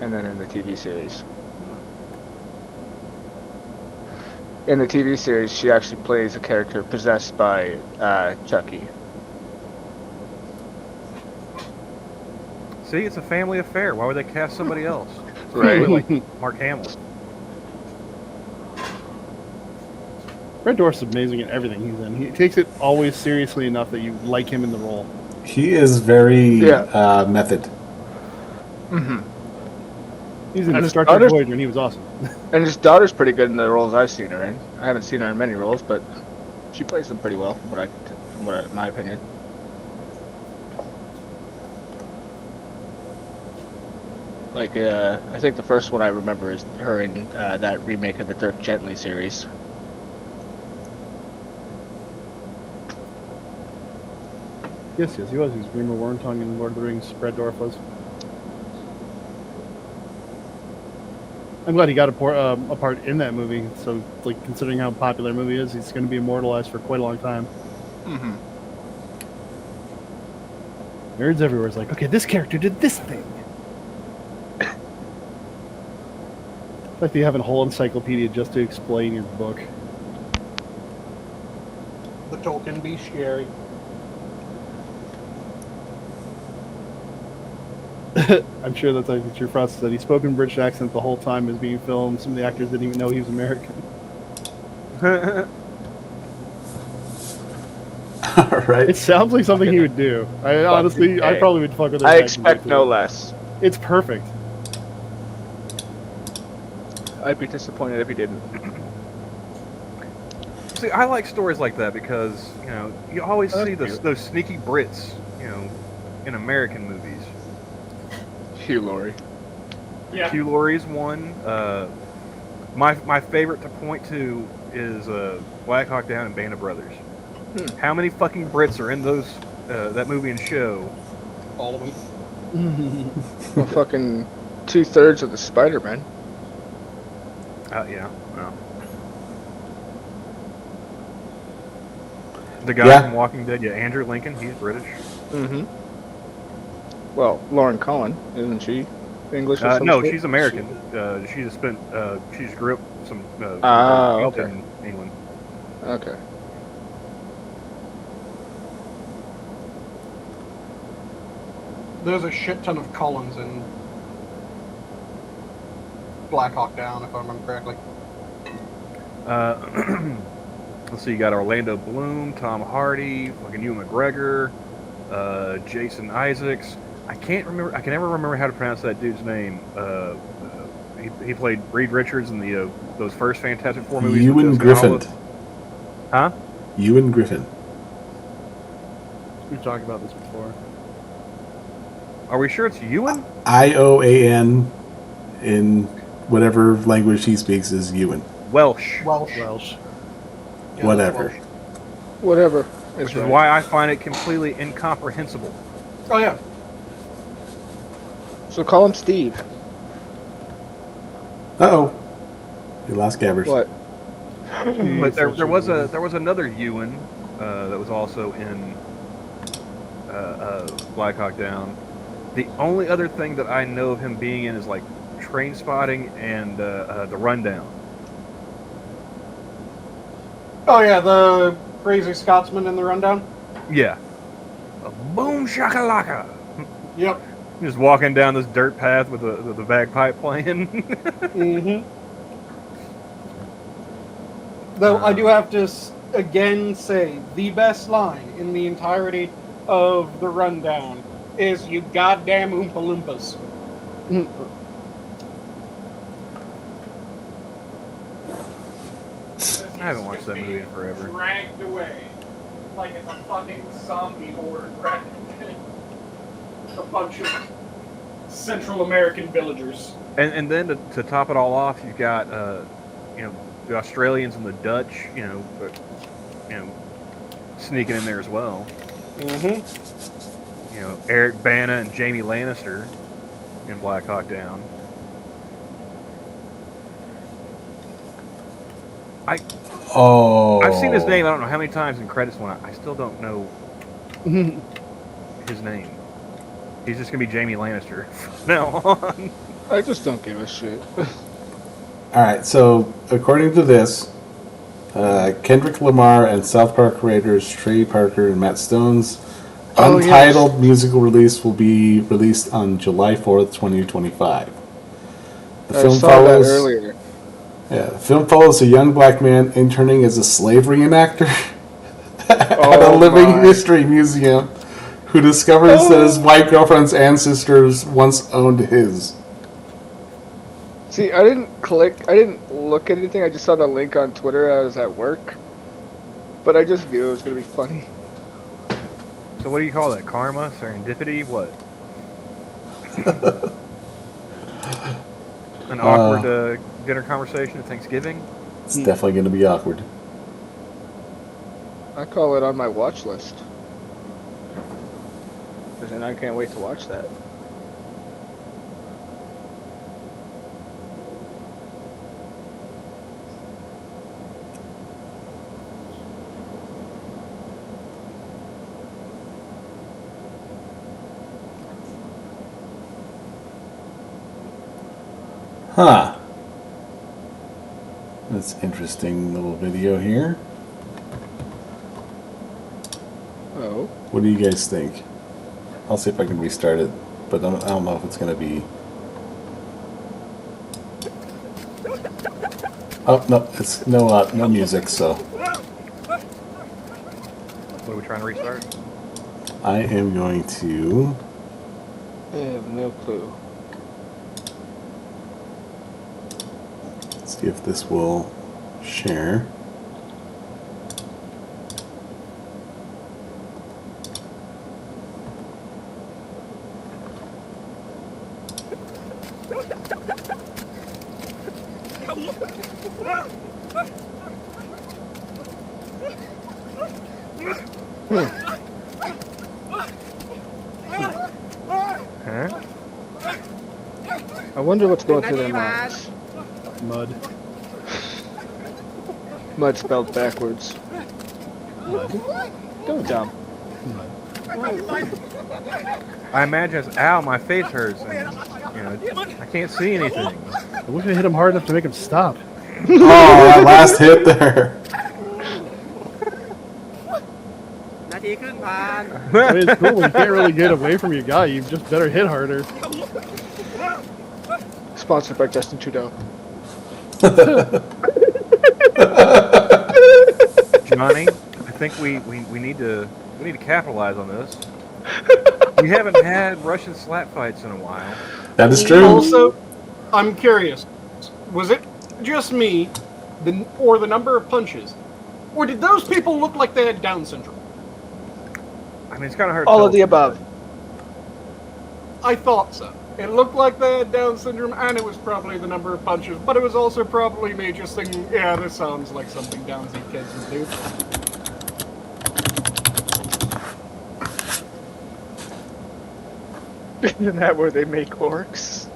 and then in the TV series. In the TV series, she actually plays a character possessed by Chucky. See, it's a family affair. Why would they cast somebody else? Right. Like Mark Hamill. Red Dwarf's amazing at everything he's in. He takes it always seriously enough that you like him in the role. He is very method. Mm-hmm. He's in And Star Trek Voyager, and he was awesome. And his daughter's pretty good in the roles I've seen her in. I haven't seen her in many roles, but she plays them pretty well, in my opinion. Like, I think the first one I remember is her in that remake of the Dirk Gently series. Yes, he was. He was Grima Wormtongue in Lord of the Rings. Red Dwarf was. I'm glad he got a part in that movie. So, like, considering how popular the movie is, he's going to be immortalized for quite a long time. Mm-hmm. Nerds everywhere is like, okay, this character did this thing. Like they have a whole encyclopedia just to explain your book. The Tolkien bestiary. I'm sure that's like your process that he spoke in British accent the whole time as being filmed. Some of the actors didn't even know he was American. All right. It sounds like something he would do. I honestly, I probably would fuck with him. I expect no less. It's perfect. I'd be disappointed if he didn't. See, I like stories like that because, you know, you always see those sneaky Brits, you know, in American movies. Hugh Laurie. Yeah. Hugh Laurie's one. My favorite to point to is Black Hawk Down and Band of Brothers. How many fucking Brits are in those that movie and show? All of them. Well, fucking 2/3 of the Spider-Man. Yeah. Well. The guy from Walking Dead, Andrew Lincoln, he's British. Mm-hmm. Well, Lauren Cohen, isn't she English or something? No, she's American. She's grew up in England. Okay. There's a shit ton of Collins in Black Hawk Down, if I remember correctly. Let's see, you got Orlando Bloom, Tom Hardy, fucking Ewan McGregor, Jason Isaacs. I can never remember how to pronounce that dude's name. He played Reed Richards in those first Fantastic Four movies. Ewan Griffin. Huh? Ewan Griffin. We've talked about this before. Are we sure it's Ewan? IOAN in whatever language he speaks is Ewan. Welsh. Welsh. Yeah, Whatever. Whatever. Which is why I find it completely incomprehensible. Oh, yeah. So call him Steve. Uh-oh. You lost Gabbers. What? But there was another Ewan that was also in Black Hawk Down. The only other thing that I know of him being in is like Train Spotting and The Rundown. Oh, yeah, the crazy Scotsman in the Rundown? Yeah. A boom shakalaka. Yep. Just walking down this dirt path with the bagpipe playing. Mm-hmm. Though I do have to again say the best line in the entirety of the Rundown is "You goddamn Oompa Loompas." I haven't watched that movie in forever. Dragged away like it's a fucking zombie horde rather than a bunch of Central American villagers. And then to top it all off, you've got the Australians and the Dutch, but, sneaking in there as well. Mm-hmm. Eric Bana and Jamie Lannister in Black Hawk Down. I've seen his name. I don't know how many times in credits. I still don't know his name. He's just gonna be Jamie Lannister from now on. I just don't give a shit. All right, so according to this, Kendrick Lamar and South Park creators Trey Parker and Matt Stone's untitled musical release will be released on July 4th, 2025. The I film saw follows, that earlier. Yeah, the film follows a young black man interning as a slave reenactor at a living history museum who discovers that his white girlfriend's ancestors once owned his. See, I didn't look at anything. I just saw the link on Twitter. I was at work. But I just knew it was going to be funny. So what do you call that? Karma? Serendipity? What? An awkward dinner conversation at Thanksgiving? It's definitely going to be awkward. I call it on my watch list. Because then I can't wait to watch that. Huh. That's an interesting little video here. Oh. What do you guys think? I'll see if I can restart it, but I don't know if it's going to be... Oh, no, it's no music, so... What are we trying to restart? I am going to... I have no clue. See if this will share. Huh? I wonder what's going through their minds. Mud. Mud spelled backwards. Mud. Go dumb. Mud. I imagine it's, ow, my face hurts, and, I can't see anything. I wish I hit him hard enough to make him stop. Oh, that last hit there. I mean, it's cool. You can't really get away from your guy. You just better hit harder. Sponsored by Justin Trudeau. Johnny, I think we need to capitalize on this. We haven't had Russian slap fights in a while. That is true. Also, I'm curious. Was it just me, or the number of punches? Or did those people look like they had Down syndrome? I mean, it's kind of hard to All tell. of the above. I thought so. It looked like they had Down syndrome, and it was probably the number of punches, but it was also probably me just thinking, yeah, this sounds like something Down syndrome kids would do. Isn't that where they make orcs?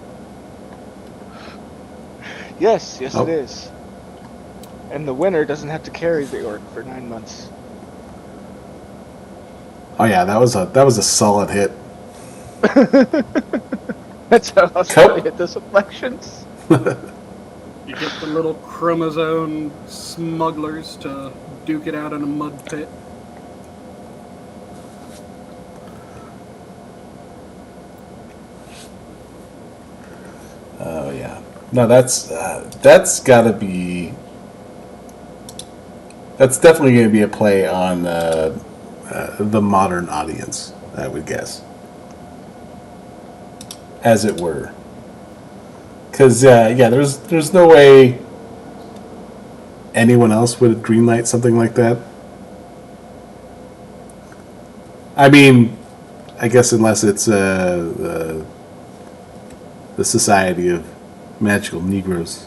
Yes, Oh. it is. And the winner doesn't have to carry the orc for 9 months. Oh yeah, that was a solid hit. That's how Australia does elections. You get the little chromosome smugglers to duke it out in a mud pit. Oh yeah. No, that's gotta be. That's definitely going to be a play on the modern audience, I would guess, as it were. Because yeah, there's no way anyone else would greenlight something like that. I mean, I guess unless it's the Society of Magical Negroes.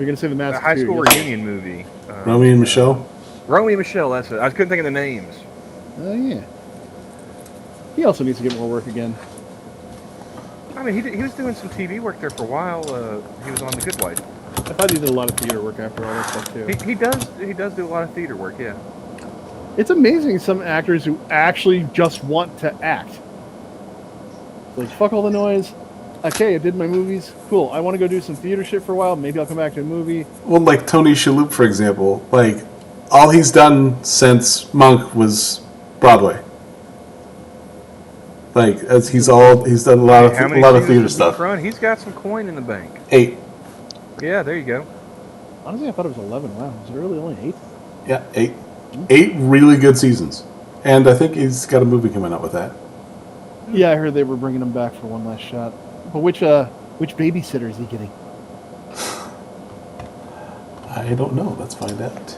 We're gonna say the The Mask high 2, school yes. reunion movie. Romeo and Michelle. Romeo and Michelle, that's it. I couldn't think of the names. Oh yeah. He also needs to get more work again. I mean, he was doing some TV work there for a while. He was on The Good Wife. I thought he did a lot of theater work after all that stuff too. He does do a lot of theater work, yeah. It's amazing some actors who actually just want to act. Like, fuck all the noise. Okay, I did my movies. Cool. I want to go do some theater shit for a while. Maybe I'll come back to a movie. Well, like Tony Shalhoub, for example. Like, all he's done since Monk was Broadway. Like, as he's done a lot of theater seasons stuff. Front? He's got some coin in the bank. 8. Yeah, there you go. Honestly, I thought it was 11. Wow. Was it really only 8? Yeah, 8. 8 really good seasons. And I think he's got a movie coming out with that. Yeah, I heard they were bringing him back for one last shot. But which babysitter is he getting? I don't know. Let's find out.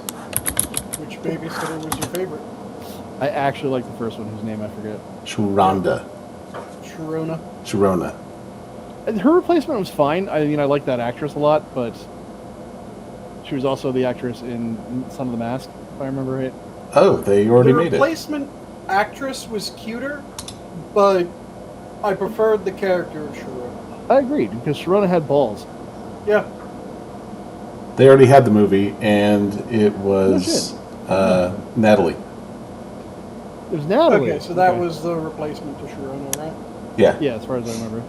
Which babysitter was your favorite? I actually like the first one, whose name I forget. Sharonda. Sharona. And her replacement was fine. I mean, I like that actress a lot, but she was also the actress in Son of the Mask, if I remember right. Oh, they already The made it. replacement actress was cuter, but I preferred the character of Sharona. I agreed, because Sharona had balls. Yeah. They already had the movie, and it was Natalie. It was Natalie. Okay, so that was the replacement to Sharona, right? Yeah. Yeah, as far as I remember.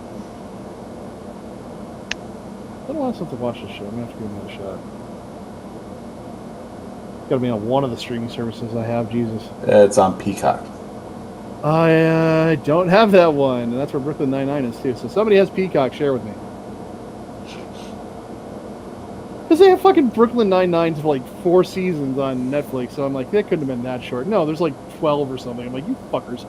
I don't want something to watch this show. I'm going to have to give it another shot. It's got to be on one of the streaming services I have, Jesus. It's on Peacock. I don't have that one, and that's where Brooklyn Nine-Nine is, too. So somebody has Peacock, share with me. Because they have fucking Brooklyn Nine-Nine for like 4 seasons on Netflix, so I'm like, that couldn't have been that short. No, there's like 12 or something. I'm like, you fuckers.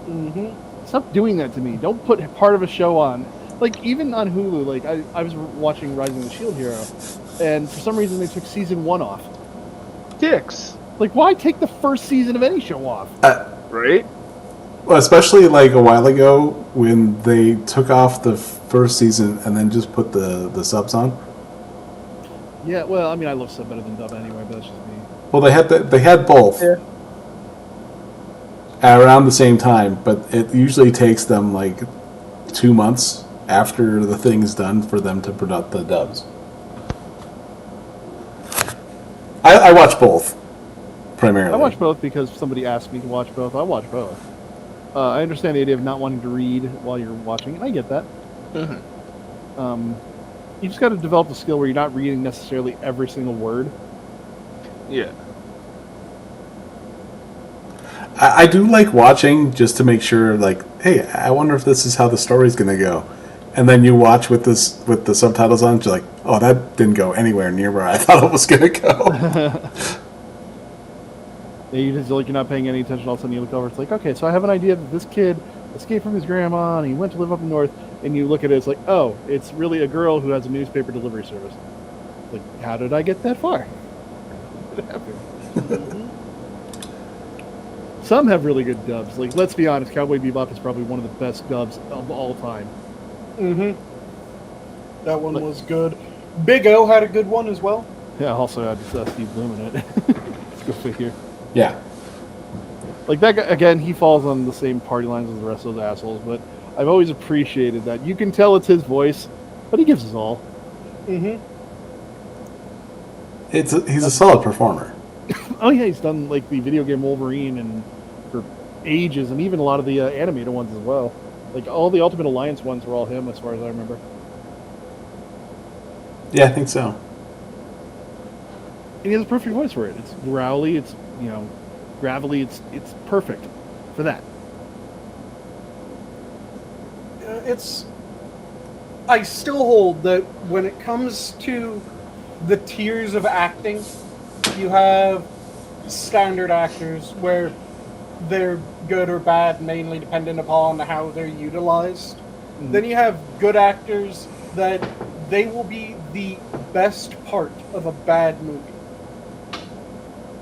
Mm-hmm. Stop doing that to me. Don't put part of a show on. Like, even on Hulu, like, I was watching Rising of the Shield Hero, and for some reason they took season 1 off. Dicks. Like, why take the first season of any show off? Right? Well, especially like a while ago when they took off the first season and then just put the subs on. Yeah, well, I mean, I love sub better than dub anyway, but that's just me. Well, they had both around the same time, but it usually takes them like 2 months after the thing's done for them to put out the dubs. I watch both primarily. I watch both because somebody asked me to watch both. I watch both. I understand the idea of not wanting to read while you're watching, and I get that. Mm-hmm. You just got to develop a skill where you're not reading necessarily every single word. Yeah. I do like watching just to make sure, like, hey, I wonder if this is how the story's going to go. And then you watch with the subtitles on, you're like, oh, that didn't go anywhere near where I thought it was going to go. Yeah, you just like you're not paying any attention. All of a sudden, you look over. It's like, okay, so I have an idea that this kid escaped from his grandma and he went to live up north. And you look at it, it's like, oh, it's really a girl who has a newspaper delivery service. Like, how did I get that far? What happened? Some have really good dubs. Like, let's be honest, Cowboy Bebop is probably one of the best dubs of all time. Mm-hmm. That one was good. Big O had a good one as well. Yeah, also had Steve Bloom in it. Let's go figure. Yeah. Like, that guy, again, he falls on the same party lines as the rest of those assholes, but I've always appreciated that. You can tell it's his voice, but he gives his all. Mm-hmm. He's a solid performer. Oh yeah, he's done like the video game Wolverine and for ages, and even a lot of the animated ones as well. Like all the Ultimate Alliance ones were all him, as far as I remember. Yeah, I think so. And he has a perfect voice for it. It's growly, it's gravelly. It's perfect for that. I still hold that when it comes to the tiers of acting, you have standard actors where they're good or bad, mainly dependent upon how they're utilized. Mm-hmm. Then you have good actors that they will be the best part of a bad movie.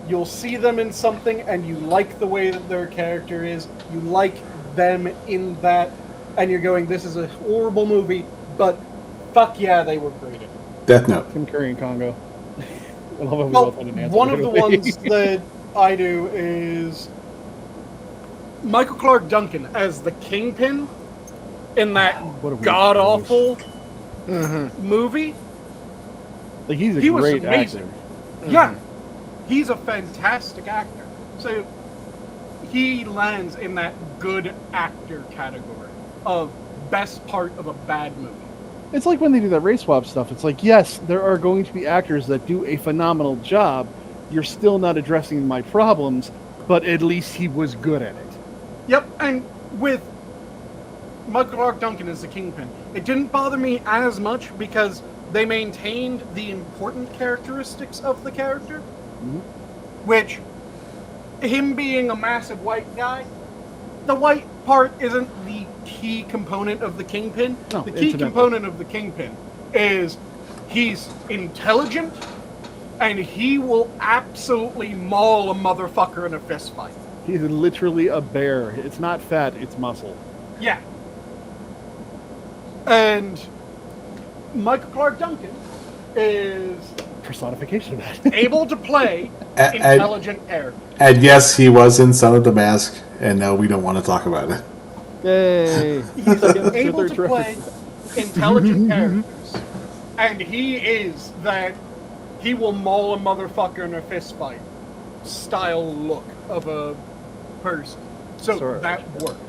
You'll see them in something and you like the way that their character is, you like them in that, and you're going, this is a horrible movie, but fuck yeah, they were great. Death Note. Concurring Congo. I love how we Well, both had an answer one right of the away. ones that I do is Michael Clark Duncan as the Kingpin in that What a weird god awful Mm-hmm. movie. Like, he's a He was great amazing. actor. Yeah, he's a fantastic actor. So he lands in that good actor category of best part of a bad movie. It's like when they do that race swap stuff. It's like, yes, there are going to be actors that do a phenomenal job. You're still not addressing my problems, but at least he was good at it. Yep, and with Michael Clark Duncan as the Kingpin, it didn't bother me as much because they maintained the important characteristics of the character, which, him being a massive white guy, the white part isn't the key component of the Kingpin. No, The key incidental. component of the Kingpin is he's intelligent and he will absolutely maul a motherfucker in a fist fight. He's literally a bear. It's not fat, it's muscle. Yeah. And Michael Clark Duncan is Personification of that. able to play And- intelligent characters. And yes, he was in Son of the Mask, and no, we don't want to talk about it. Yay! He's able to play intelligent characters. And he is that he will maul a motherfucker in a fist fight style look of a person. So Sorry. that worked.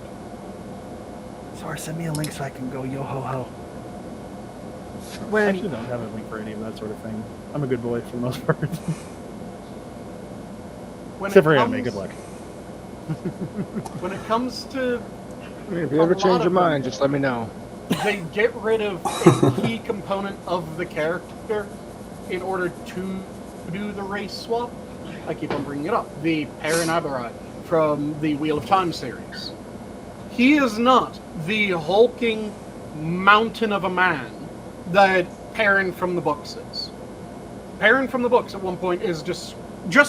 Sorry, send me a link so I can go yo ho ho. I When actually don't have a link for any of that sort of thing. I'm a good boy for the most part. when Except it for comes, anime, good luck. When it comes to I mean, if you A ever lot change of your mind, them. just let me know. they get rid of a key component of the character in order to do the race swap. I keep on bringing it up. The Perrin Aberrai from the Wheel of Time series. He is not the hulking mountain of a man that Perrin from the books is. Perrin from the books at one point is just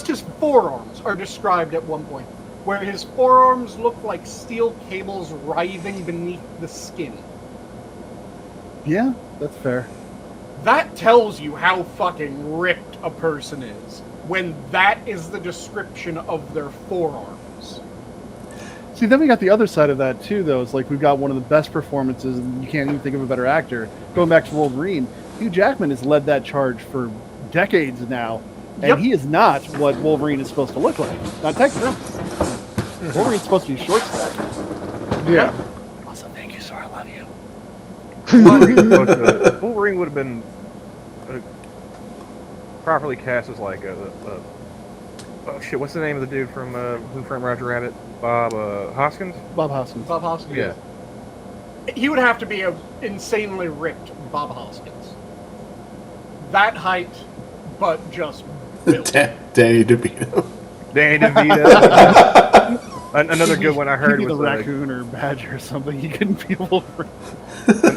his forearms are described at one point, where his forearms look like steel cables writhing beneath the skin. Yeah, that's fair. That tells you how fucking ripped a person is when that is the description of their forearms. See, then we got the other side of that too, though. It's like we've got one of the best performances, and you can't even think of a better actor. Going back to Wolverine, Hugh Jackman has led that charge for decades now, and Yep. he is not what Wolverine is supposed to look like. Not technically. Wolverine's supposed to be short stacked. Yeah. Also, thank you, sir. I love you. Wolverine would have been properly cast as like oh shit, what's the name of the dude from Who Framed Roger Rabbit? Bob Hoskins? Bob Hoskins. Bob Hoskins. Yeah. He would have to be a insanely ripped Bob Hoskins. That height, but just built. Danny DeVito. Danny DeVito. Another good one I heard He'd be was the raccoon or badger or something. He couldn't be Wolverine.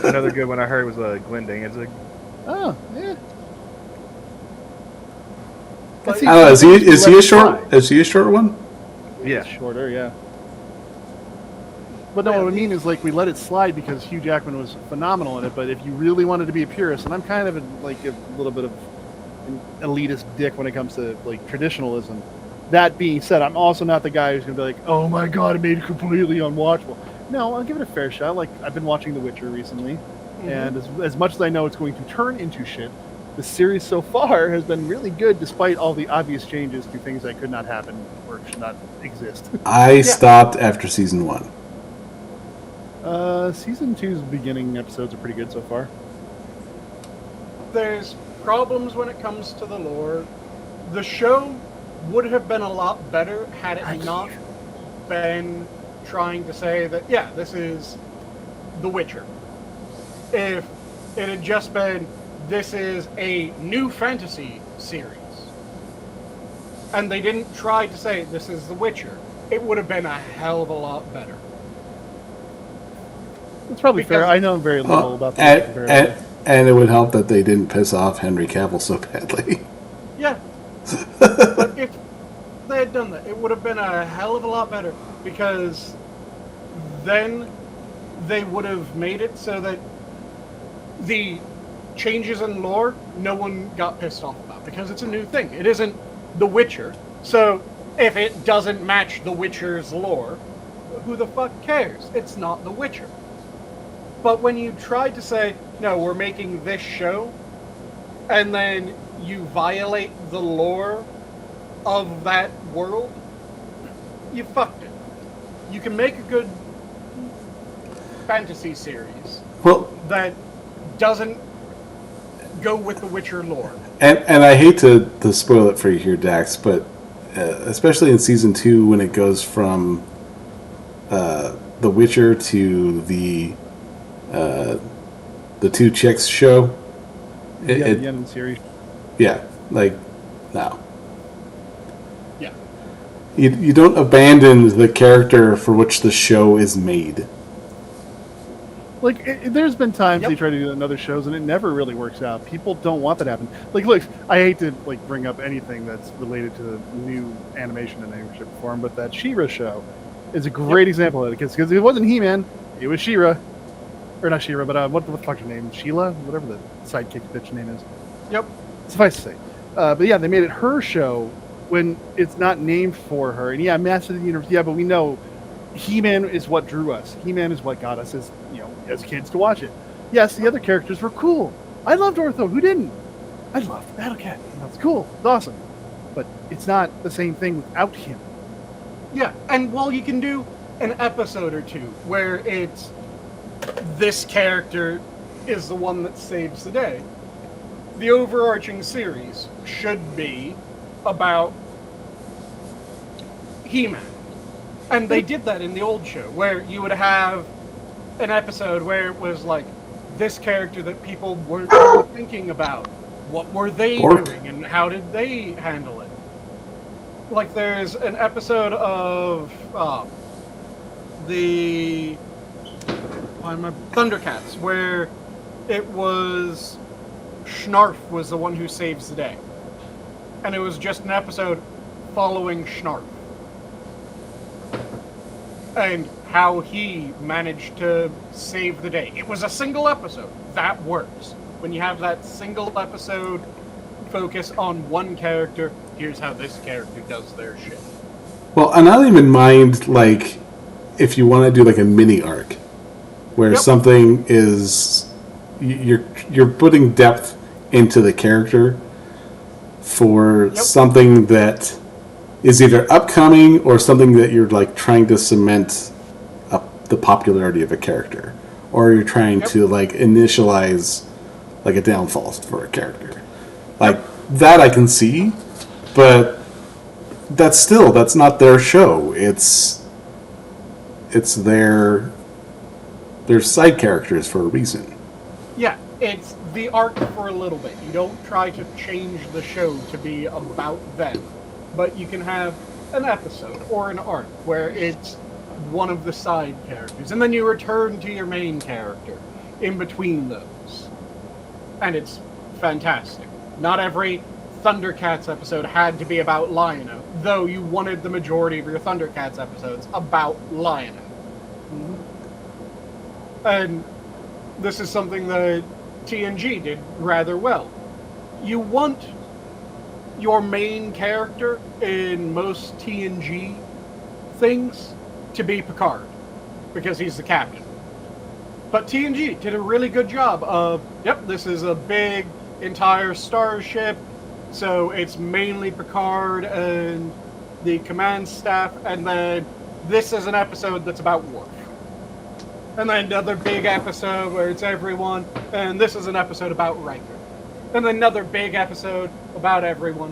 another good one I heard was Glenn Danzig. Oh, yeah. But See, I don't know, is he a let short? fly. Is he a short one? Yeah. Shorter, yeah. But no, what I mean is, like, we let it slide because Hugh Jackman was phenomenal in it. But if you really wanted to be a purist, and I'm kind of a little bit of an elitist dick when it comes to like traditionalism. That being said, I'm also not the guy who's gonna be like, "Oh my god, it made it completely unwatchable." No, I'll give it a fair shot. Like, I've been watching The Witcher recently, and as much as I know it's going to turn into shit, the series so far has been really good, despite all the obvious changes to things that could not happen or should not exist. I stopped after season 1. Season 2's beginning episodes are pretty good so far. There's problems when it comes to the lore. The show would have been a lot better had it not been trying to say that, yeah, this is The Witcher. If it had just been, this is a new fantasy series, and they didn't try to say this is The Witcher, it would have been a hell of a lot better. It's probably fair. Because- I know very little about the And it would help that they didn't piss off Henry Cavill so badly. Yeah. But if they had done that, it would have been a hell of a lot better, because then they would have made it so that the changes in lore, no one got pissed off about because it's a new thing. It isn't The Witcher, so if it doesn't match The Witcher's lore, who the fuck cares? It's not The Witcher. But when you try to say, no, we're making this show, and then you violate the lore of that world, you fucked it. You can make a good fantasy series that doesn't go with the Witcher lore. And I hate to spoil it for you here, Dax, but especially in season 2 when it goes from The Witcher to the Two Chicks show. The end of the series. Yeah, like, no. Yeah. You don't abandon the character for which the show is made. Like, there's been times they try to do another shows and it never really works out. People don't want that to happen. Like, look, I hate to bring up anything that's related to the new animation in any shape or form, but that She-Ra show is a great example of it because it wasn't He-Man, it was She-Ra, or not She-Ra, but what the fuck's her name? Sheila, whatever the sidekick bitch name is. Yep. Suffice to say, but yeah, they made it her show when it's not named for her. And yeah, Master of the Universe. Yeah, but we know He-Man is what drew us. He-Man is what got us as kids to watch it. Yes, the other characters were cool. I loved Ortho. Who didn't? I loved Battlecat. It's cool. It's awesome. But it's not the same thing without him. Yeah, and while you can do an episode or two where it's this character is the one that saves the day, the overarching series should be about He-Man. And they did that in the old show, where you would have an episode where it was like this character that people weren't thinking about. What were they doing and how did they handle it? Like there's an episode of the Thundercats where it was Schnarf was the one who saves the day. And it was just an episode following Schnarf. And how he managed to save the day. It was a single episode. That works. When you have that single episode focus on one character, here's how this character does their shit. Well, and I don't even mind, like, if you want to do, like, a mini arc, where something is... You're putting depth into the character for something that is either upcoming or something that you're, like, trying to cement the popularity of a character, or you're trying to like initialize like a downfall for a character. Like that I can see, but that's not their show. It's their side characters for a reason. Yeah, it's the arc for a little bit. You don't try to change the show to be about them, but you can have an episode or an arc where it's one of the side characters, and then you return to your main character in between those. And it's fantastic. Not every Thundercats episode had to be about Lion-O, though you wanted the majority of your Thundercats episodes about Lion-O. Mm-hmm. And this is something that TNG did rather well. You want your main character in most TNG things to be Picard, because he's the captain. But TNG did a really good job of, this is a big entire starship, so it's mainly Picard and the command staff, and then this is an episode that's about Worf. And then another big episode where it's everyone, and this is an episode about Riker. And then another big episode about everyone,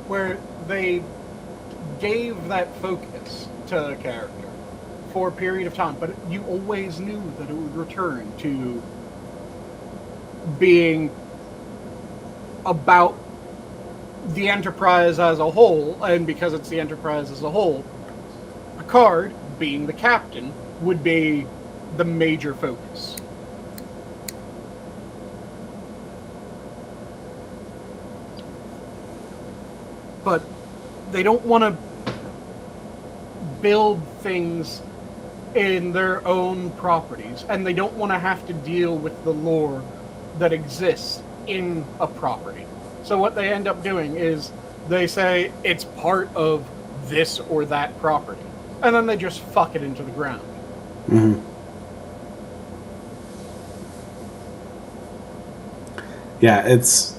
where they gave that focus to a character for a period of time, but you always knew that it would return to being about the Enterprise as a whole, and because it's the Enterprise as a whole, Picard, being the captain, would be the major focus. But they don't want to build things in their own properties, and they don't want to have to deal with the lore that exists in a property. So what they end up doing is they say it's part of this or that property, and then they just fuck it into the ground. Mm-hmm. Yeah, it's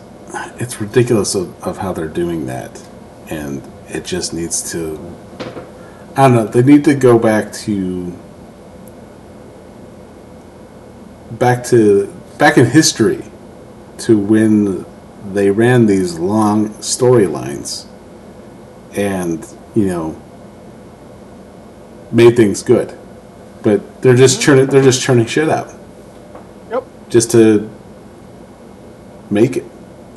ridiculous of how they're doing that, and it just needs to. I don't know. They need to go back in history to when they ran these long storylines, and made things good. But they're just churning shit out. Yep. Just to make it.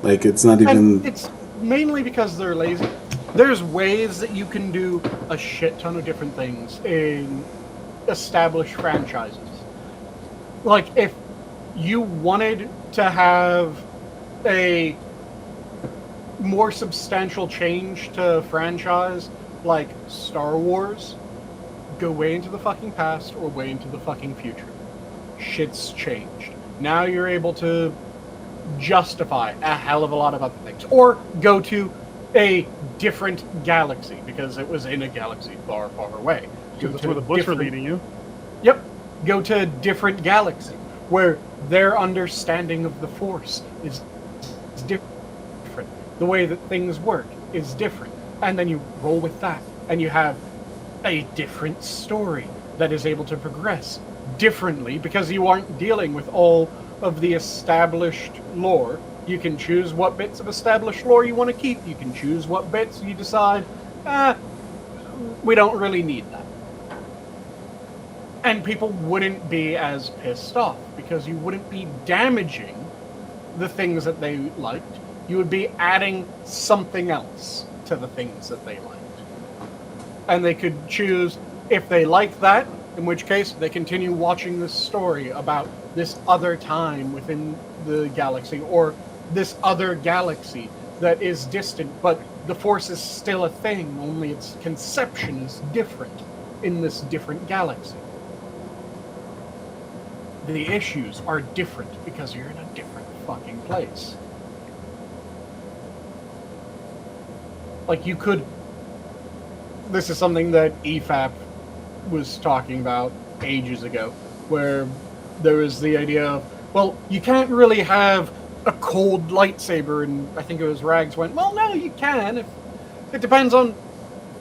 Like, it's not even. And it's mainly because they're lazy. There's ways that you can do a shit ton of different things in established franchises. Like, if you wanted to have a more substantial change to franchise, like Star Wars, go way into the fucking past or way into the fucking future. Shit's changed. Now you're able to justify a hell of a lot of other things. Or go to a different galaxy, because it was in a galaxy far, far away. Because that's where the books are leading you. Yep. Go to a different galaxy, where their understanding of the Force is different. The way that things work is different. And then you roll with that, and you have a different story that is able to progress differently, because you aren't dealing with all of the established lore. You can choose what bits of established lore you want to keep. You can choose what bits you decide, we don't really need that. And people wouldn't be as pissed off, because you wouldn't be damaging the things that they liked. You would be adding something else to the things that they liked. And they could choose if they like that, in which case they continue watching this story about this other time within the galaxy, or this other galaxy that is distant, but the Force is still a thing, only its conception is different in this different galaxy. The issues are different because you're in a different fucking place. Like, you could... This is something that EFAP was talking about ages ago, where there was the idea of, well, you can't really have a cold lightsaber, and I think it was Rags went, well, no, you can. It depends on,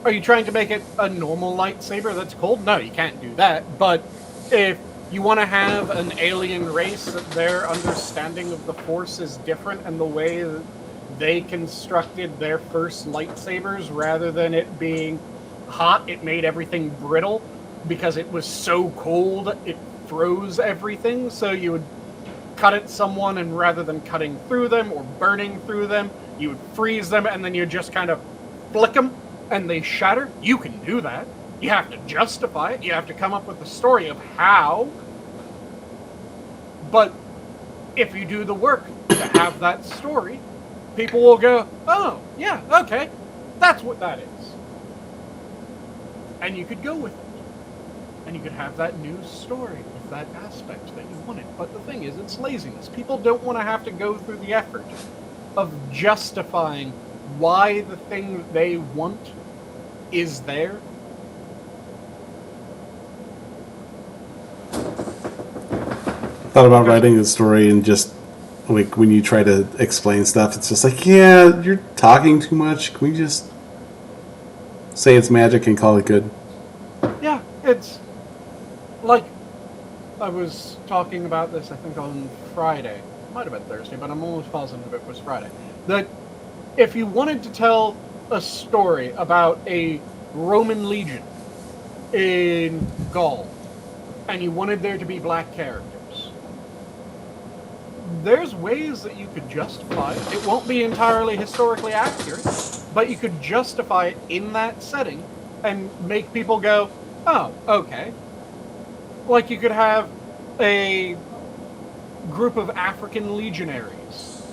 are you trying to make it a normal lightsaber that's cold? No, you can't do that. But if you want to have an alien race that their understanding of the Force is different, and the way that they constructed their first lightsabers, rather than it being hot, it made everything brittle, because it was so cold, it froze everything. So you would cut at someone, and rather than cutting through them or burning through them, you would freeze them, and then you just kind of flick them, and they shatter. You can do that. You have to justify it. You have to come up with a story of how. But if you do the work to have that story, people will go, oh, yeah, okay, that's what that is. And you could go with it. And you could have that new story with that aspect that you wanted. But the thing is, it's laziness. People don't want to have to go through the effort of justifying why the thing they want is there. Thought about writing a story, and just like when you try to explain stuff, it's just like, yeah, you're talking too much. Can we just say it's magic and call it good? Yeah, it's like, I was talking about this, I think, on Friday. It might have been Thursday, but I'm almost positive it was Friday. That if you wanted to tell a story about a Roman legion in Gaul, and you wanted there to be black characters, there's ways that you could justify it. It won't be entirely historically accurate, but you could justify it in that setting and make people go, oh, okay. Like, you could have a group of African legionaries,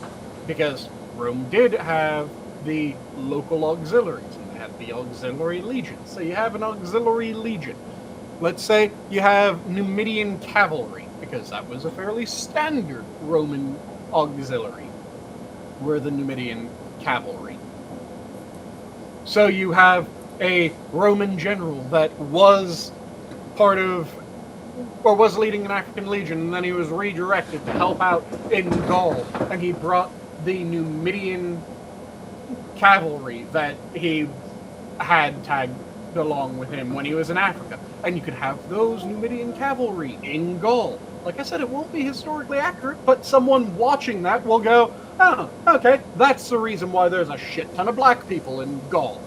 because Rome did have the local auxiliaries, and they had the auxiliary legion. So you have an auxiliary legion let's say you have Numidian cavalry, because that was a fairly standard Roman auxiliary, were the Numidian cavalry. So you have a Roman general that was part of, or was leading an African legion, and then he was redirected to help out in Gaul, and he brought the Numidian cavalry that he had tagged along with him when he was in Africa. And you could have those Numidian cavalry in Gaul. Like I said, it won't be historically accurate, but someone watching that will go, oh, okay, that's the reason why there's a shit ton of black people in Gaul.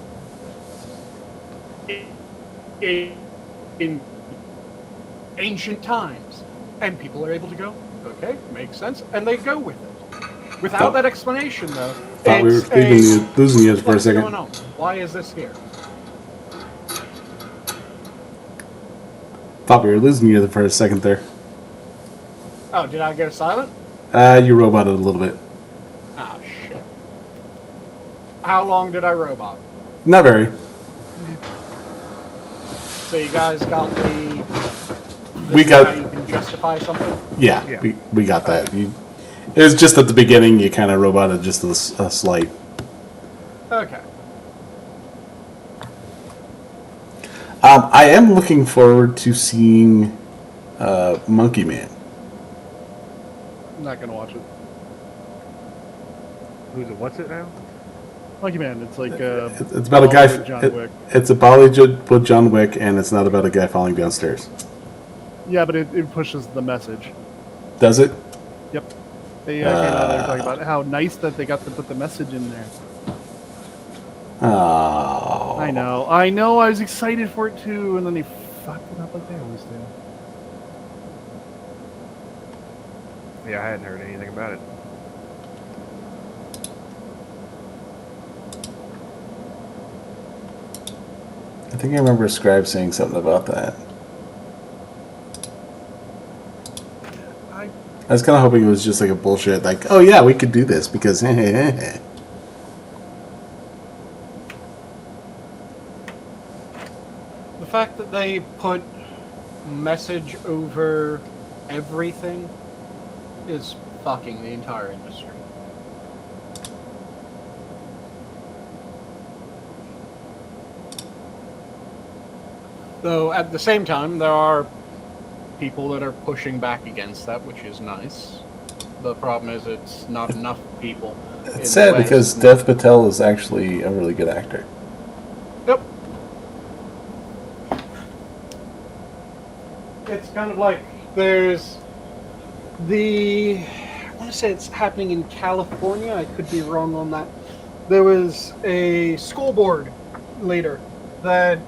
In ancient times. And people are able to go, okay, makes sense, and they go with it. Without that explanation, though, Thought we were losing you for a second. What's going on? Why is this here? Thought we were losing you for a second there. Oh, did I go silent? You roboted a little bit. Oh, shit. How long did I robot? Not very. So you guys got the... We got... How you can justify something? Yeah, Yeah. we got that. It was just at the beginning, you kind of roboted just a slight. Okay. I am looking forward to seeing Monkey Man. I'm not gonna watch it. Who's it? What's it now? Monkey Man. It's like It's about a guy. Bollywood John Wick. It's a Bollywood with John Wick, and it's not about a guy falling downstairs. Yeah, but it pushes the message. Does it? Yep. They came out there talking about how nice that they got to put the message in there. Oh. I know. I was excited for it too, and then they fucked it up like they always do. Yeah, I hadn't heard anything about it. I think I remember Scribe saying something about that. I was kind of hoping it was just like a bullshit, like, oh yeah, we could do this because. The fact that they put message over everything is fucking the entire industry. Though at the same time, there are people that are pushing back against that, which is nice. The problem is it's not enough people. It's sad because Dev Patel is actually a really good actor. Yep. It's kind of like there's the... I want to say it's happening in California. I could be wrong on that. There was a school board leader that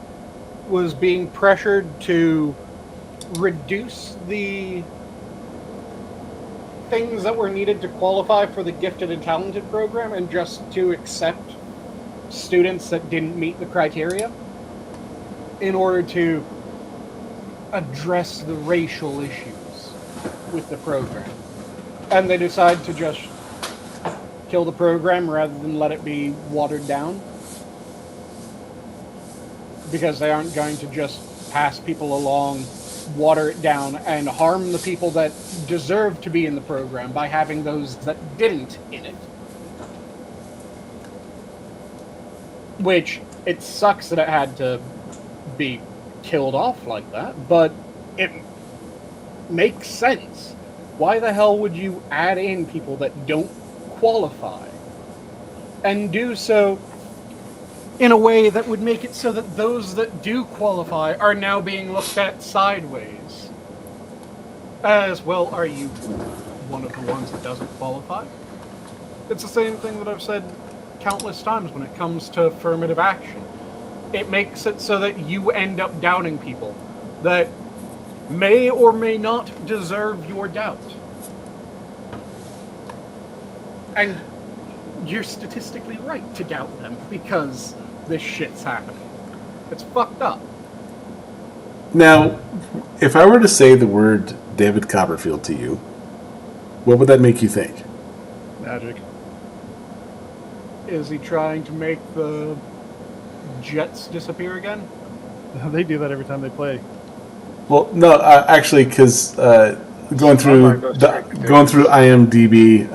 was being pressured to reduce the things that were needed to qualify for the gifted and talented program and just to accept students that didn't meet the criteria in order to address the racial issues with the program. And they decided to just kill the program rather than let it be watered down, because they aren't going to just pass people along, water it down, and harm the people that deserve to be in the program by having those that didn't in it. Which, it sucks that it had to be killed off like that, but it makes sense. Why the hell would you add in people that don't qualify? And do so in a way that would make it so that those that do qualify are now being looked at sideways. As well, are you one of the ones that doesn't qualify? It's the same thing that I've said countless times when it comes to affirmative action. It makes it so that you end up doubting people that may or may not deserve your doubt. And you're statistically right to doubt them because this shit's happening. It's fucked up. Now, if I were to say the word David Copperfield to you, what would that make you think? Magic. Is he trying to make the Jets disappear again? They do that every time they play. Well, no, actually, because going through IMDb,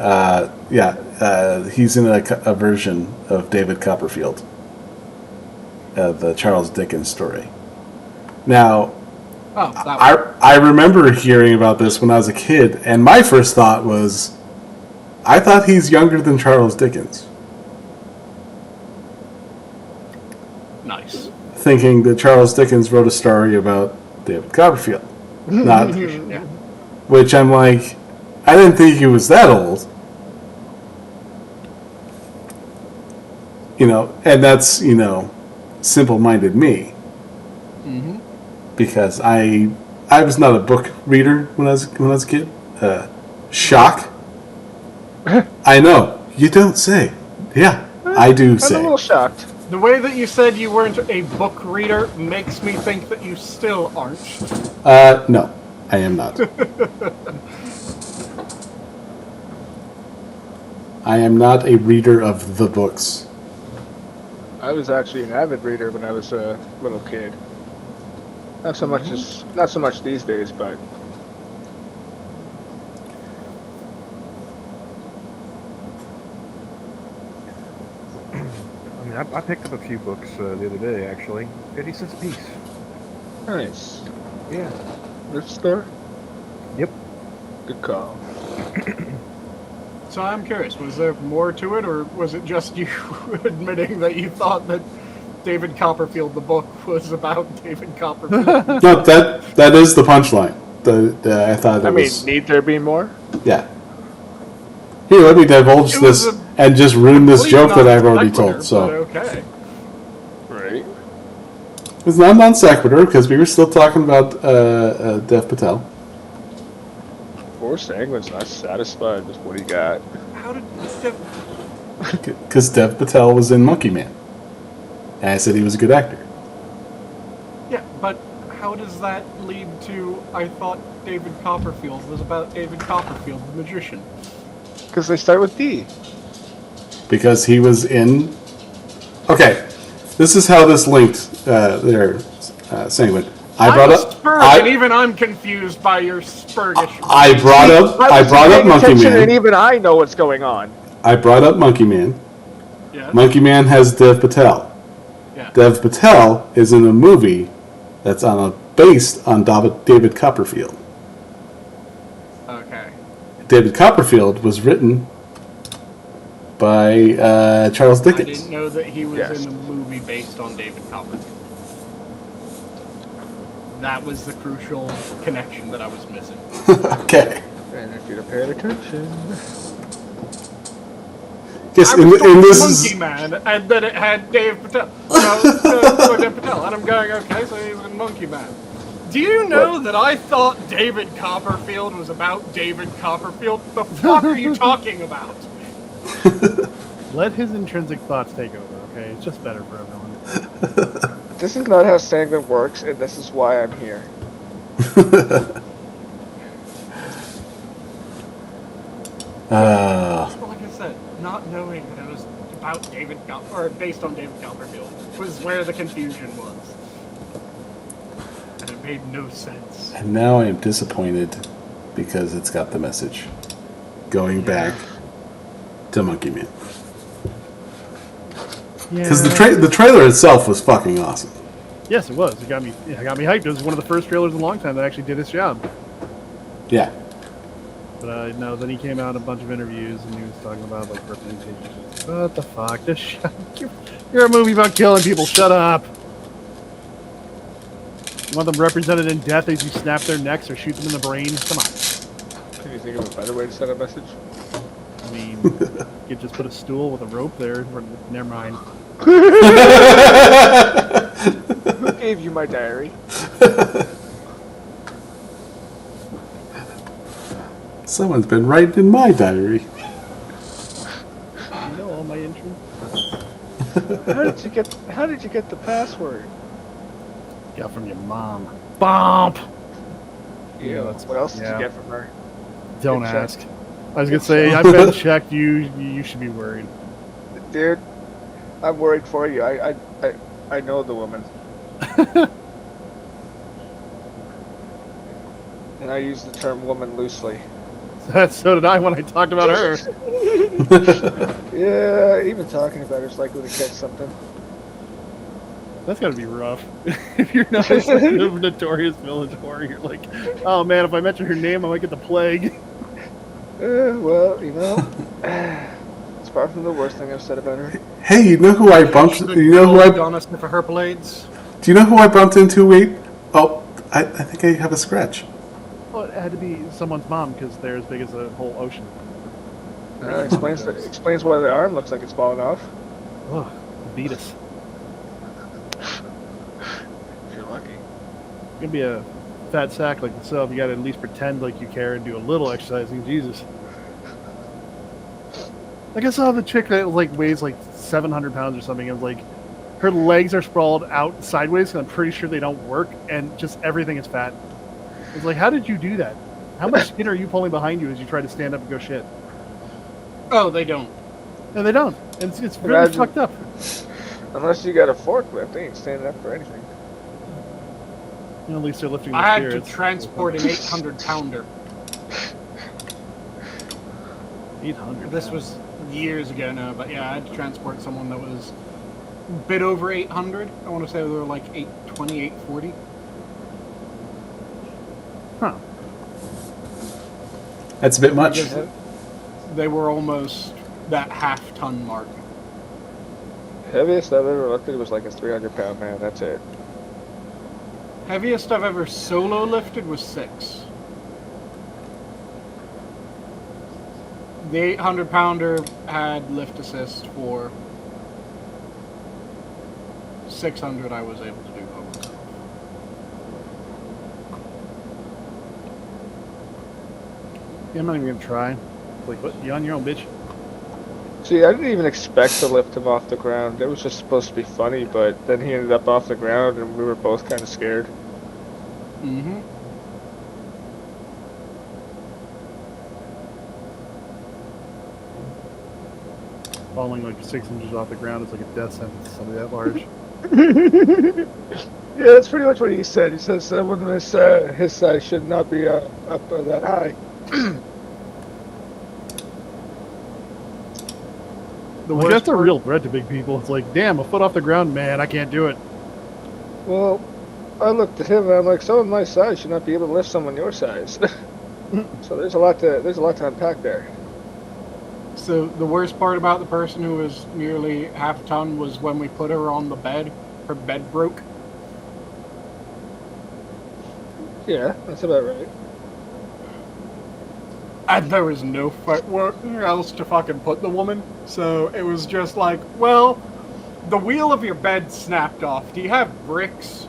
he's in a version of David Copperfield, the Charles Dickens story. Now, I remember hearing about this when I was a kid, and my first thought was, I thought he's younger than Charles Dickens. Nice. Thinking that Charles Dickens wrote a story about David Copperfield. Not, Yeah. which I'm like, I didn't think he was that old. And that's, simple-minded me. Mm-hmm. Because I was not a book reader when I was a kid. Shock. I know. You don't say. Yeah, I do say. I'm a little shocked. The way that you said you weren't a book reader makes me think that you still aren't. No, I am not. I am not a reader of the books. I was actually an avid reader when I was a little kid. Not so much these days, but I mean, I picked up a few books the other day, actually. 50 cents a piece. nice. Yeah. Thrift store? Yep. Good call. So I'm curious, was there more to it, or was it just you admitting that you thought that David Copperfield, the book, was about David Copperfield? No, that is the punchline. I thought it was. Need there be more? Yeah. Here, let me divulge It this was a and just ruin this Complete joke that I've already non-sequitur, told. So but okay. Right. it's not non sequitur because we were still talking about Dev Patel. Poor Sanguine's not satisfied with what he got. How did Because Dev Patel was in Monkey Man. And I said he was a good actor. yeah, but how does that lead to I thought David Copperfield was about David Copperfield, the magician? Because they start with D. Because he was in. Okay, this is how this linked there, Sanguine. I'm a Spurg, and even I'm confused by your Spurgish. I brought up Monkey Man. And even I know what's going on. I brought up Monkey Man. Yes. Monkey Man has Dev Patel. Yeah. Dev Patel is in a movie that's based on David Copperfield. Okay. David Copperfield was written by Charles I Dickens. didn't know that he was Yes. in a movie based on David Copperfield. That was the crucial connection that I was missing. Okay. And if you'd have paid attention. Yes, I and was told this Monkey is Man, and then it had Dave Patel. Dave Patel, and I'm going, okay, so he was in Monkey Man. Do you know that I thought David Copperfield was about David Copperfield? The fuck are you talking about? Let his intrinsic thoughts take over, okay? It's just better for everyone. This is not how Sanguine works, and this is why I'm here. Like I said, not knowing that it was about or based on David Copperfield was where the confusion was. And it made no sense. and now I am disappointed because it's got the message going back to Monkey Man. Because the trailer itself was fucking awesome. Yes, it was. It got me hyped. It was one of the first trailers in a long time that actually did its job. Yeah. But no, then he came out in a bunch of interviews and he was talking about like representation. What the fuck? Just shut up. You're a movie about killing people. Shut up. You want them represented in death as you snap their necks or shoot them in the brain? Come on. Can you think of a better way to send a message? I mean, you could just put a stool with a rope there. Never mind. Who gave you my diary? Someone's been writing in my diary. You know all my entries? How did you get the password? Got from your mom. Bump! Yeah, that's- what else did yeah. you get from her? Don't Good ask. check. I was gonna say, I've been checked. You should be worried. Dude, I'm worried for you. I know the woman. and I use the term woman loosely. So did I when I talked about her. Yeah, even talking about her is likely to catch something. That's gotta be rough. If you're not like a notorious village whore, you're like, oh man, if I mention her name, I might get the plague. Well, you know, it's far from the worst thing I've said about her. Hey, you know who I bumped? You know who I? Donna Sniffer her blades. Do you know who I bumped into? Wait. Oh, I think I have a scratch. Well, it had to be someone's mom because they're as big as a whole ocean. Explains why the arm looks like it's falling off. Ugh, beat us. If you're lucky. You're gonna be a fat sack like yourself. You gotta at least pretend like you care and do a little exercising. Jesus. Like I saw the chick that like weighs like 700 pounds or something, and like her legs are sprawled out sideways, and I'm pretty sure they don't work, and just everything is fat. It's like, how did you do that? How much skin are you pulling behind you as you try to stand up and go shit? Oh, they don't. No, they don't. And it's really fucked up. Unless you got a forklift, they ain't standing up for anything. You know, at least they're lifting I the had to spirits. transport an 800-pounder. 800. This was years ago now, but yeah, I had to transport someone that was a bit over 800. I want to say they were like 820, 840. Huh. That's a bit much. Because they were almost that half-ton mark. Heaviest I've ever lifted was like a 300-pound man. That's it. Heaviest I've ever solo lifted was 6. The 800-pounder had lift assist for 600. I was able to do by myself. Yeah, I'm not even gonna try. Like, what? You on your own, bitch? See, I didn't even expect to lift him off the ground. It was just supposed to be funny, but then he ended up off the ground, and we were both kind of scared. Mm-hmm. Falling like 6 inches off the ground is like a death sentence to somebody that large. Yeah, that's pretty much what he said. He says someone his size should not be up that high. Like, that's a real threat to big people. It's like, damn, a foot off the ground, man, I can't do it. Well, I looked at him and I'm like, someone my size should not be able to lift someone your size. So there's a lot to unpack there. So the worst part about the person who was nearly half a ton was when we put her on the bed, her bed broke. Yeah, that's about right. And there was no where else to fucking put the woman. So it was just like, well, the wheel of your bed snapped off. Do you have bricks?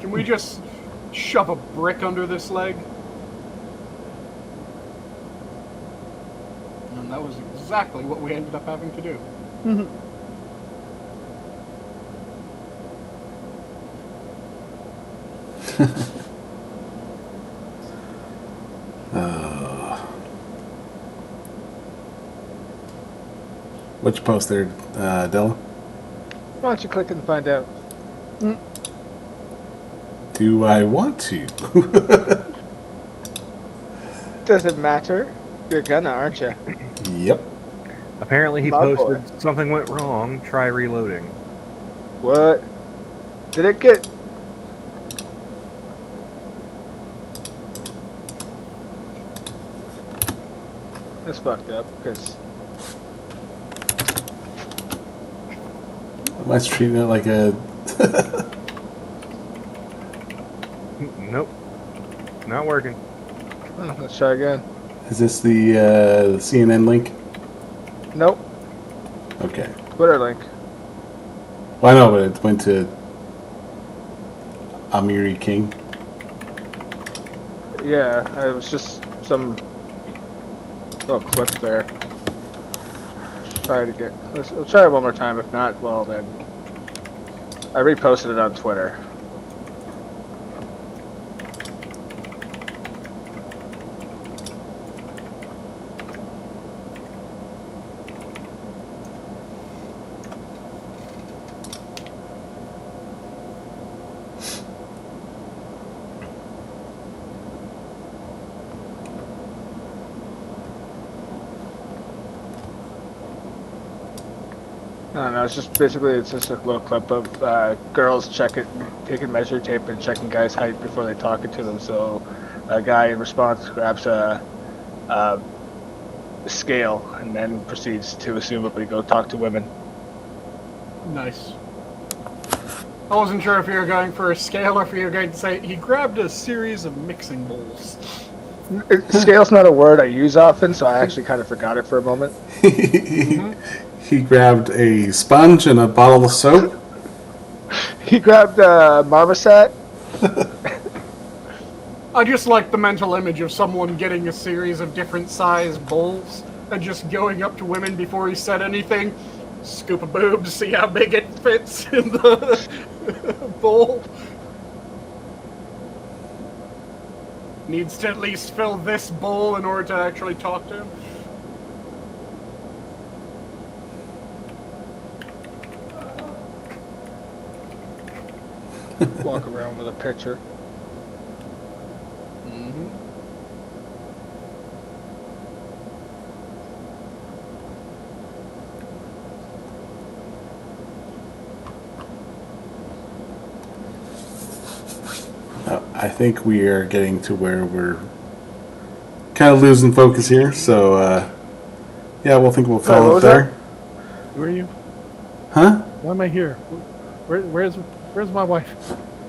Can we just shove a brick under this leg? And that was exactly what we ended up having to do. What'd you post there, Della? Why don't you click and find out? Do I want to? Doesn't matter. You're gonna, aren't you? Yep. Apparently he My boy. posted something went wrong. Try reloading. What? Did it get... That's fucked up, because... Am I treating it like a... Nope. Not working. Let's try again. Is this the CNN link? Nope. Okay. Twitter link. Well, I know, but it went to Amiri King. Yeah, it was just some little clip there. Try to get. We'll try it one more time. If not, well then. I reposted it on Twitter. I don't know. It's just basically it's just a little clip of girls taking measure tape and checking guys' height before they talking to them. So a guy in response grabs a scale and then proceeds to assumably go talk to women. Nice. I wasn't sure if you were going for a scale or if you were going to say he grabbed a series of mixing bowls. Scale's not a word I use often, so I actually kind of forgot it for a moment. He grabbed a sponge and a bottle of soap. He grabbed a marmoset. I just like the mental image of someone getting a series of different size bowls and just going up to women before he said anything, scoop a boob to see how big it fits in the bowl. Needs to at least fill this bowl in order to actually talk to him. Walk around with a pitcher. I think we are getting to where we're kind of losing focus here. So, yeah, we'll call it there. Who are you? Huh? Why am I here? Where's my wife?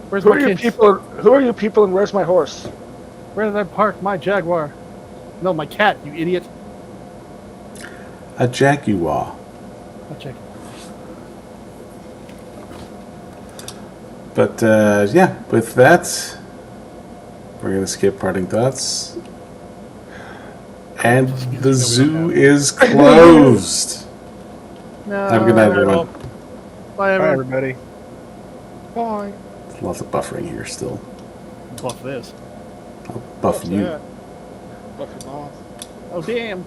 Where's Who my are you kids? people? Who are you people? And where's my horse? Where did I park my Jaguar? No, my cat, you idiot. A Jaguar. I'll check. But, yeah, with that, we're going to skip parting thoughts. And the zoo is closed. No. Have a good night, everyone. Bye, Bye, everyone. everybody. Bye. Lots of buffering here still. Buff this. I'll buff you. Buff your balls. Oh, damn.